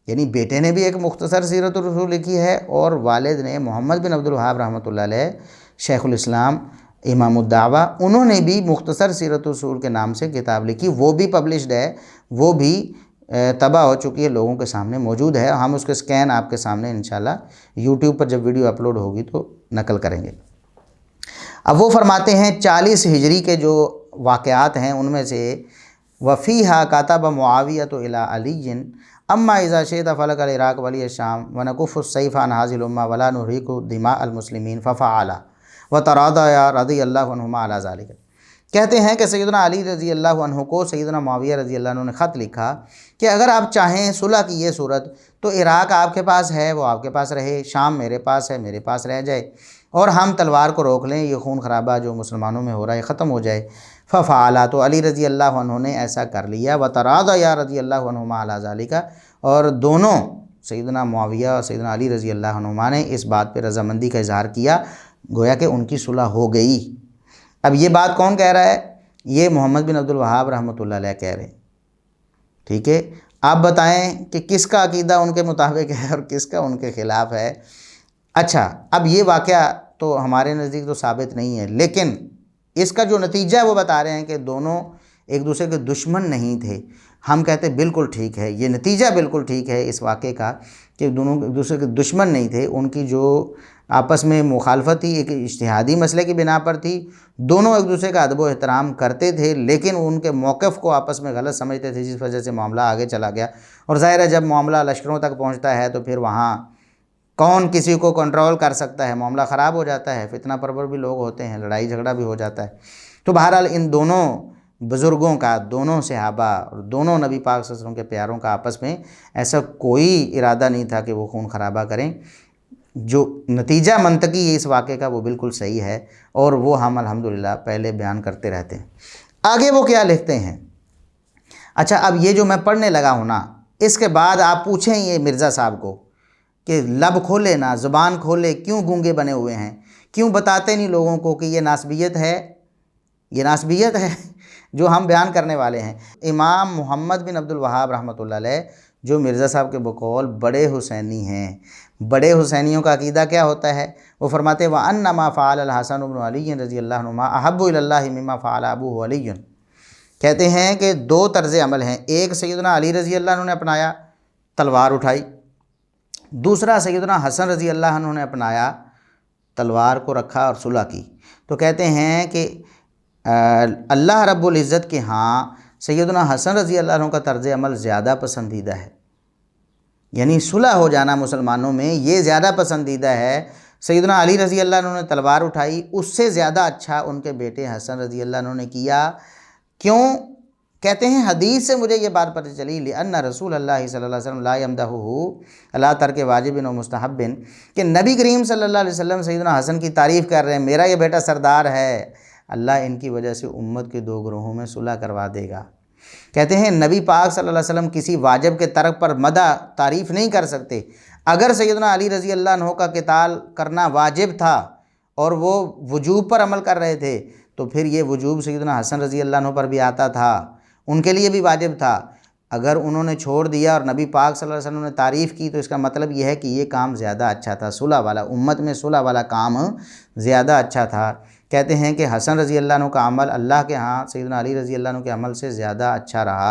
یعنی بیٹے نے بھی ایک مختصر سیرت الرسول لکھی ہے اور والد نے محمد بن عبد الوہاب رحمۃ اللہ علیہ شیخ الاسلام امام الدعوہ، انہوں نے بھی مختصر سیرت الرسول کے نام سے کتاب لکھی. وہ بھی پبلشڈ ہے، وہ بھی طبع ہو چکی ہے، لوگوں کے سامنے موجود ہے. ہم اس کے اسکین آپ کے سامنے انشاءاللہ یوٹیوب پر جب ویڈیو اپلوڈ ہوگی تو نقل کریں گے. اب وہ فرماتے ہیں 40 ہجری کے جو واقعات ہیں ان میں سے وفیہا کاتب معاویۃ الی علی اما اذا شئت فلک العراق ولی الشام ونکف السیف عن هذه الامہ ولا نحرق دماء المسلمین ففعل وتراضیا رضی اللہ عنہما علی ذلک. کہتے ہیں کہ سیدنا علی رضی اللہ عنہ کو سیدنا معاویہ رضی اللہ عنہ نے خط لکھا کہ اگر آپ چاہیں صلح کی یہ صورت تو عراق آپ کے پاس ہے، وہ آپ کے پاس رہے، شام میرے پاس ہے، میرے پاس رہ جائے، اور ہم تلوار کو روک لیں، یہ خون خرابہ جو مسلمانوں میں ہو رہا ہے ختم ہو جائے. ففعلا، تو علی رضی اللہ عنہ نے ایسا کر لیا. وتراضیا رضی اللہ عنہما علی ذلک، اور دونوں سیدنا معاویہ اور سیدنا علی رضی اللہ عنہما نے اس بات پہ رضامندی کا اظہار کیا، گویا کہ ان کی صلح ہو گئی. اب یہ بات کون کہہ رہا ہے؟ یہ محمد بن عبد الوہاب رحمۃ اللہ علیہ کہہ رہے ہیں. ٹھیک ہے. آپ بتائیں کہ کس کا عقیدہ ان کے مطابق ہے اور کس کا ان کے خلاف ہے۔ اچھا، اب یہ واقعہ تو ہمارے نزدیک تو ثابت نہیں ہے، لیکن اس کا جو نتیجہ وہ بتا رہے ہیں کہ دونوں ایک دوسرے کے دشمن نہیں تھے۔ ہم کہتے بالکل ٹھیک ہے، یہ نتیجہ بالکل ٹھیک ہے اس واقعے کا کہ دونوں ایک دوسرے کے دشمن نہیں تھے۔ ان کی جو آپس میں مخالفت تھی ایک اجتہادی مسئلے کی بنا پر تھی، دونوں ایک دوسرے کا ادب و احترام کرتے تھے، لیکن ان کے موقف کو آپس میں غلط سمجھتے تھے، جس وجہ سے معاملہ آگے چلا گیا۔ اور ظاہر ہے جب معاملہ لشکروں تک پہنچتا ہے تو پھر وہاں کون کسی کو کنٹرول کر سکتا ہے، معاملہ خراب ہو جاتا ہے، فتنہ پرور بھی لوگ ہوتے ہیں، لڑائی جھگڑا بھی ہو جاتا ہے۔ تو بہرحال ان دونوں بزرگوں کا، دونوں صحابہ اور دونوں نبی پاک صلی اللہ علیہ وسلم کے پیاروں کا آپس میں ایسا کوئی ارادہ نہیں تھا کہ وہ خون خرابہ کریں۔ جو نتیجہ منطقی ہے اس واقعے کا وہ بالکل صحیح ہے، اور وہ ہم الحمدللہ پہلے بیان کرتے رہتے ہیں۔ آگے وہ کیا لکھتے ہیں؟ اچھا، اب یہ جو میں پڑھنے لگا ہوں نا، اس کے بعد آپ پوچھیں یہ مرزا صاحب کو کہ لب کھولے نا، زبان کھولے، کیوں گونگے بنے ہوئے ہیں؟ کیوں بتاتے نہیں لوگوں کو کہ یہ ناسبیت ہے؟ یہ ناسبیت ہے جو ہم بیان کرنے والے ہیں۔ امام محمد بن عبد الوہاب رحمۃ اللہ علیہ جو مرزا صاحب کے بقول بڑے حسینی ہیں، بڑے حسینیوں کا عقیدہ کیا ہوتا ہے؟ وہ فرماتے ہیں وَأَنَّ مَا فَعَلَ الْحَسَنُ بْنُ عَلِيٍّ رضی اللہ عنہما أَحَبُّ إِلَى اللَّهِ مِمَّا فَعَلَ أَبُوهُ عَلِيٌّ۔ کہتے ہیں کہ دو طرز عمل ہیں، ایک سیدنا علی رضی اللہ عنہ نے اپنایا، تلوار اٹھائی، دوسرا سیدنا حسن رضی اللہ عنہ نے اپنایا، تلوار کو رکھا اور صلح کی۔ تو کہتے ہیں کہ اللہ رب العزت کے ہاں سیدنا حسن رضی اللہ عنہ کا طرز عمل زیادہ پسندیدہ ہے، یعنی صلح ہو جانا مسلمانوں میں یہ زیادہ پسندیدہ ہے۔ سیدنا علی رضی اللہ عنہ نے تلوار اٹھائی، اس سے زیادہ اچھا ان کے بیٹے حسن رضی اللہ عنہ نے کیا۔ کیوں؟ کہتے ہیں حدیث سے مجھے یہ بات پتہ چلی لأن رسول اللہ صلی اللہ علیہ وسلم لا یمدحہ علی ترک واجب و مستحب، کہ نبی کریم صلی اللہ علیہ وسلم سیدنا حسن کی تعریف کر رہے ہیں، میرا یہ بیٹا سردار ہے، اللہ ان کی وجہ سے امت کے دو گروہوں میں صلح کروا دے گا۔ کہتے ہیں نبی پاک صلی اللہ علیہ وسلم کسی واجب کے ترک پر مدح تعریف نہیں کر سکتے۔ اگر سیدنا علی رضی اللہ عنہ کا قتال کرنا واجب تھا اور وہ وجوب پر عمل کر رہے تھے تو پھر یہ وجوب سیدنا حسن رضی اللہ عنہ پر بھی آتا تھا، ان کے لیے بھی واجب تھا۔ اگر انہوں نے چھوڑ دیا اور نبی پاک صلی اللہ علیہ وسلم نے تعریف کی تو اس کا مطلب یہ ہے کہ یہ کام زیادہ اچھا تھا، صلح والا، امت میں صلح والا کام زیادہ اچھا تھا۔ کہتے ہیں کہ حسن رضی اللہ عنہ کا عمل اللہ کے ہاں سیدنا علی رضی اللہ عنہ کے عمل سے زیادہ اچھا رہا۔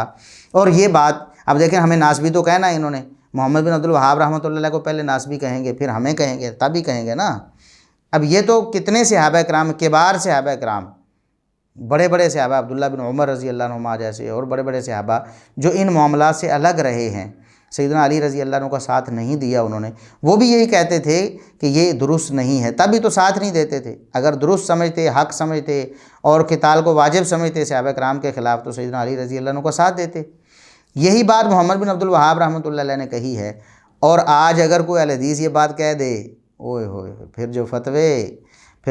اور یہ بات اب دیکھیں، ہمیں ناسبی تو کہنا ہے انہوں نے، محمد بن عبد الوہاب رحمۃ اللہ علیہ کو پہلے ناسبی کہیں گے، پھر ہمیں کہیں گے، تب ہی کہیں گے نا۔ اب یہ تو کتنے صحابہ کرام، کبار صحابہ کرام، بڑے بڑے صحابہ، عبداللہ بن عمر رضی اللہ عنہما جیسے اور بڑے بڑے صحابہ جو ان معاملات سے الگ رہے ہیں، سیدنا علی رضی اللہ عنہ کا ساتھ نہیں دیا انہوں نے، وہ بھی یہی کہتے تھے کہ یہ درست نہیں ہے، تب بھی تو ساتھ نہیں دیتے تھے۔ اگر درست سمجھتے، حق سمجھتے اور قتال کو واجب سمجھتے صحابہ کرام کے خلاف تو سیدنا علی رضی اللہ عنہ کا ساتھ دیتے۔ یہی بات محمد بن عبد الوہاب رحمۃ اللہ علیہ نے کہی ہے۔ اور آج اگر کوئی اہل حدیث یہ بات کہہ دے، اوئے ہوئے، پھر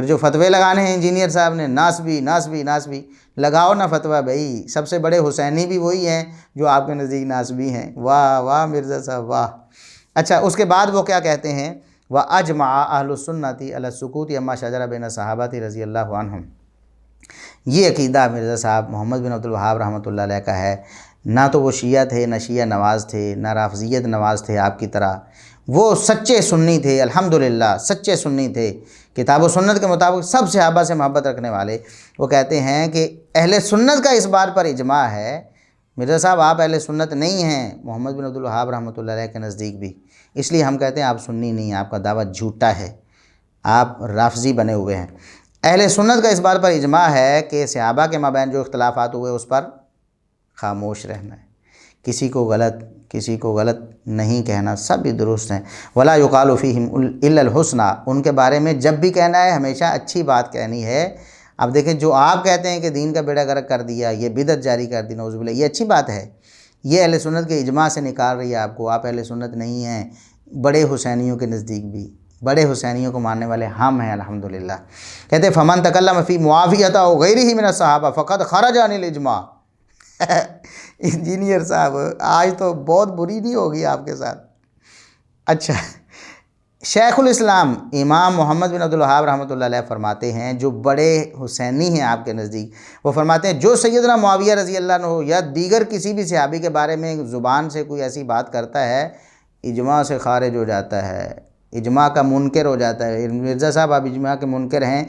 جو فتوے لگانے ہیں انجینئر صاحب نے، ناسبی ناسبی ناسبی، لگاؤ نا فتویٰ بھائی، سب سے بڑے حسینی بھی وہی ہیں جو آپ کے نزدیک ناسبی ہیں۔ واہ واہ مرزا صاحب واہ۔ اچھا، اس کے بعد وہ کیا کہتے ہیں؟ وَأَجْمَعَ أَهْلُ السُّنَّةِ عَلَى السُّكُوتِ عَمَّا شَجَرَ بَيْنَ الصَّحَابَةِ رضی اللہ عنہم۔ یہ عقیدہ مرزا صاحب محمد بن عبد الوہاب رحمۃ اللہ علیہ کا ہے۔ نہ تو وہ شیعہ تھے، نہ شیعہ نواز تھے، نہ رافضیت نواز تھے آپ کی طرح، وہ سچے سنی تھے، الحمدللہ سچے سنی تھے، کتاب و سنت کے مطابق سب صحابہ سے محبت رکھنے والے۔ وہ کہتے ہیں کہ اہل سنت کا اس بات پر اجماع ہے۔ مرزا صاحب آپ اہل سنت نہیں ہیں محمد بن عبد الوہاب رحمۃ اللہ علیہ کے نزدیک بھی، اس لیے ہم کہتے ہیں آپ سنی نہیں ہیں، آپ کا دعویٰ جھوٹا ہے، آپ رافضی بنے ہوئے ہیں۔ اہل سنت کا اس بات پر اجماع ہے کہ صحابہ کے مابین جو اختلافات ہوئے اس پر خاموش رہنا ہے، کسی کو غلط نہیں کہنا، سب بھی درست ہیں۔ ولا یقال فیہم الا الحسنی، ان کے بارے میں جب بھی کہنا ہے ہمیشہ اچھی بات کہنی ہے۔ اب دیکھیں جو آپ کہتے ہیں کہ دین کا بیڑا غرق کر دیا، یہ بدعت جاری کر دی، نعوذ باللہ، یہ اچھی بات ہے، یہ اہل سنت کے اجماع سے نکال رہی ہے آپ کو، آپ اہل سنت نہیں ہیں۔ بڑے حسینیوں کے نزدیک بھی، بڑے حسینیوں کو ماننے والے ہم ہیں الحمدللہ۔ کہتے ہیں فمن تکلم فی معافیۃ او غیرہ من الصحابہ فقد خرج عن الاجماع۔ انجینئر صاحب آج تو بہت بری نہیں ہوگی آپ کے ساتھ۔ اچھا، شیخ الاسلام امام محمد بن عبدالوہاب رحمۃ اللہ علیہ فرماتے ہیں، جو بڑے حسینی ہیں آپ کے نزدیک، وہ فرماتے ہیں جو سیدنا معاویہ رضی اللہ عنہ یا دیگر کسی بھی صحابی کے بارے میں زبان سے کوئی ایسی بات کرتا ہے، اجماع سے خارج ہو جاتا ہے، اجماع کا منکر ہو جاتا ہے۔ مرزا صاحب آپ اجماع کے منکر ہیں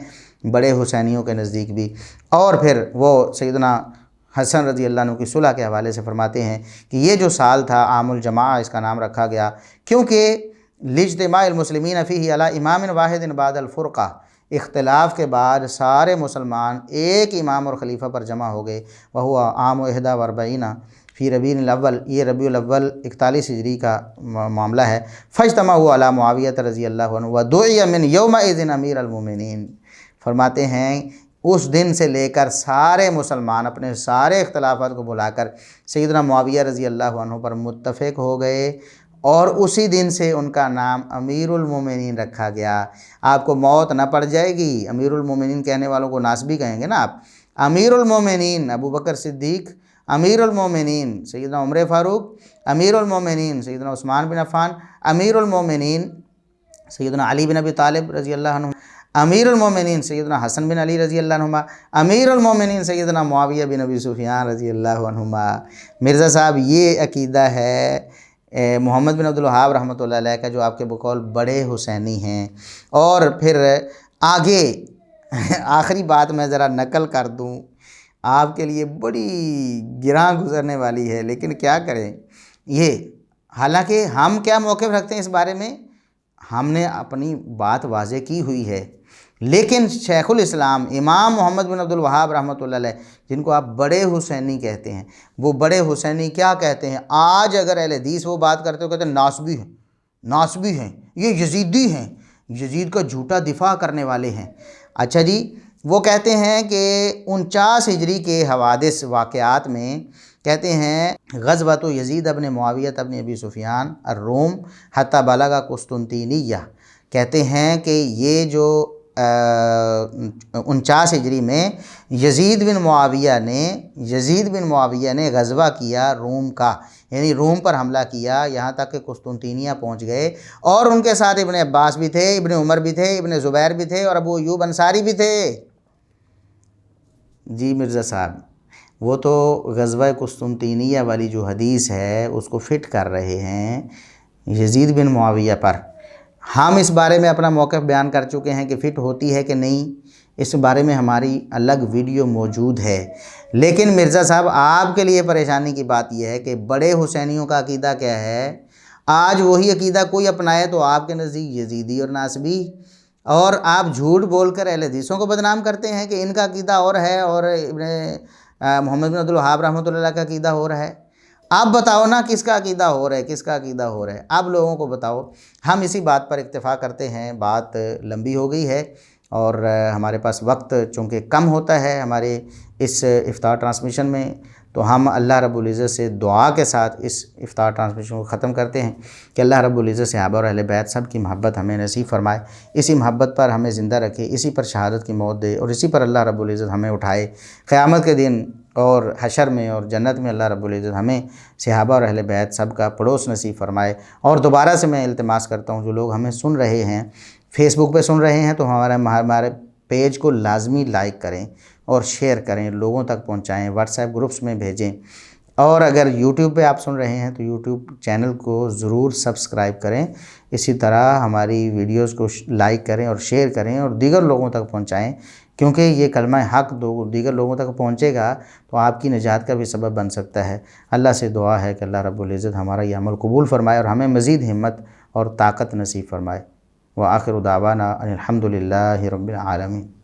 بڑے حسینیوں کے نزدیک بھی۔ اور پھر وہ سیدنا حسن رضی اللہ عنہ کی صلح کے حوالے سے فرماتے ہیں کہ یہ جو سال تھا عام الجماع اس کا نام رکھا گیا، کیونکہ لاجتماع المسلمین فیہ علی امام واحد بعد الفرقہ، اختلاف کے بعد سارے مسلمان ایک امام اور خلیفہ پر جمع ہو گئے۔ وہو عام 41 فی ربیع الاول، یہ ربیع الاول 41 ہجری کا معاملہ ہے۔ فاجتمعوا علی معاویہ رضی اللہ عنہ ودعی من یومئذ امیر المومنین، فرماتے ہیں اس دن سے لے کر سارے مسلمان اپنے سارے اختلافات کو بلا کر سیدنا معاویہ رضی اللہ عنہ پر متفق ہو گئے، اور اسی دن سے ان کا نام امیر المومنین رکھا گیا۔ آپ کو موت نہ پڑ جائے گی، امیر المومنین کہنے والوں کو ناسبی کہیں گے نا آپ۔ امیر المومنین ابو بکر صدیق، امیر المومنین سیدنا عمر فاروق، امیر المومنین سیدنا عثمان بن عفان، امیر المومنین سیدنا علی بن ابی طالب رضی اللہ عنہ، امیر المومنین سیدنا حسن بن علی رضی اللہ عنہما، امیر المومنین سیدنا معاویہ بن ابی سفیان رضی اللہ عنہما۔ مرزا صاحب یہ عقیدہ ہے محمد بن عبدالوہاب رحمۃ اللہ علیہ کا، جو آپ کے بقول بڑے حسینی ہیں۔ اور پھر آگے آخری بات میں ذرا نقل کر دوں، آپ کے لیے بڑی گراں گزرنے والی ہے، لیکن کیا کریں یہ، حالانکہ ہم کیا موقف رکھتے ہیں اس بارے میں، ہم نے اپنی بات واضح کی ہوئی ہے، لیکن شیخ الاسلام امام محمد بن عبدالوہاب رحمۃ اللہ علیہ، جن کو آپ بڑے حسینی کہتے ہیں، وہ بڑے حسینی کیا کہتے ہیں؟ آج اگر اہل حدیث وہ بات کرتے ہو کہتے ہیں ناسبی ہیں، ناسبی ہیں، یہ یزیدی ہیں، یزید کا جھوٹا دفاع کرنے والے ہیں۔ اچھا جی، وہ کہتے ہیں کہ 49 ہجری کے حوادث واقعات میں کہتے ہیں غزوۃ یزید ابن معاویہ ابن ابی سفیان الروم حتی بلغ قسطنطینیہ، کہتے ہیں کہ یہ جو 49 ہجری میں یزید بن معاویہ نے غزوہ کیا روم کا، یعنی روم پر حملہ کیا، یہاں تک کہ قسطنطینیہ پہنچ گئے، اور ان کے ساتھ ابن عباس بھی تھے، ابن عمر بھی تھے، ابن زبیر بھی تھے، اور ابو ایوب انصاری بھی تھے۔ جی مرزا صاحب، وہ تو غزوہ قسطنطینیہ والی جو حدیث ہے اس کو فٹ کر رہے ہیں یزید بن معاویہ پر۔ ہم اس بارے میں اپنا موقف بیان کر چکے ہیں کہ فٹ ہوتی ہے کہ نہیں، اس بارے میں ہماری الگ ویڈیو موجود ہے۔ لیکن مرزا صاحب آپ کے لیے پریشانی کی بات یہ ہے کہ بڑے حسینیوں کا عقیدہ کیا ہے، آج وہی عقیدہ کوئی اپنائے تو آپ کے نزدیک یزیدی اور ناسبی، اور آپ جھوٹ بول کر اہل حدیثوں کو بدنام کرتے ہیں کہ ان کا عقیدہ اور ہے اور محمد بن عبدالوہاب رحمۃ اللہ کا عقیدہ ہو رہا ہے۔ آپ بتاؤ نا کس کا عقیدہ ہو رہا ہے، کس کا عقیدہ ہو رہا ہے، آپ لوگوں کو بتاؤ۔ ہم اسی بات پر اکتفا کرتے ہیں، بات لمبی ہو گئی ہے اور ہمارے پاس وقت چونکہ کم ہوتا ہے ہمارے اس افطار ٹرانسمیشن میں، تو ہم اللہ رب العزت سے دعا کے ساتھ اس افطار ٹرانسمیشن کو ختم کرتے ہیں کہ اللہ رب العزت صحابہ اور اہل بیت سب کی محبت ہمیں نصیب فرمائے، اسی محبت پر ہمیں زندہ رکھے، اسی پر شہادت کی موت دے، اور اسی پر اللہ رب العزت ہمیں اٹھائے قیامت کے دن اور حشر میں اور جنت میں۔ اللہ رب العزت ہمیں صحابہ اور اہل بیت سب کا پڑوس نصیب فرمائے۔ اور دوبارہ سے میں التماس کرتا ہوں، جو لوگ ہمیں سن رہے ہیں، فیس بک پہ سن رہے ہیں، تو ہمارے پیج کو لازمی لائک کریں اور شیئر کریں، لوگوں تک پہنچائیں، واٹس ایپ گروپس میں بھیجیں، اور اگر یوٹیوب پہ آپ سن رہے ہیں تو یوٹیوب چینل کو ضرور سبسکرائب کریں، اسی طرح ہماری ویڈیوز کو لائک کریں اور شیئر کریں اور دیگر لوگوں تک پہنچائیں، کیونکہ یہ کلمہ حق دیگر لوگوں تک پہنچے گا تو آپ کی نجات کا بھی سبب بن سکتا ہے۔ اللہ سے دعا ہے کہ اللہ رب العزت ہمارا یہ عمل قبول فرمائے اور ہمیں مزید ہمت اور طاقت نصیب فرمائے۔ وآخر دعوانا ان الحمد للہ رب العالمین۔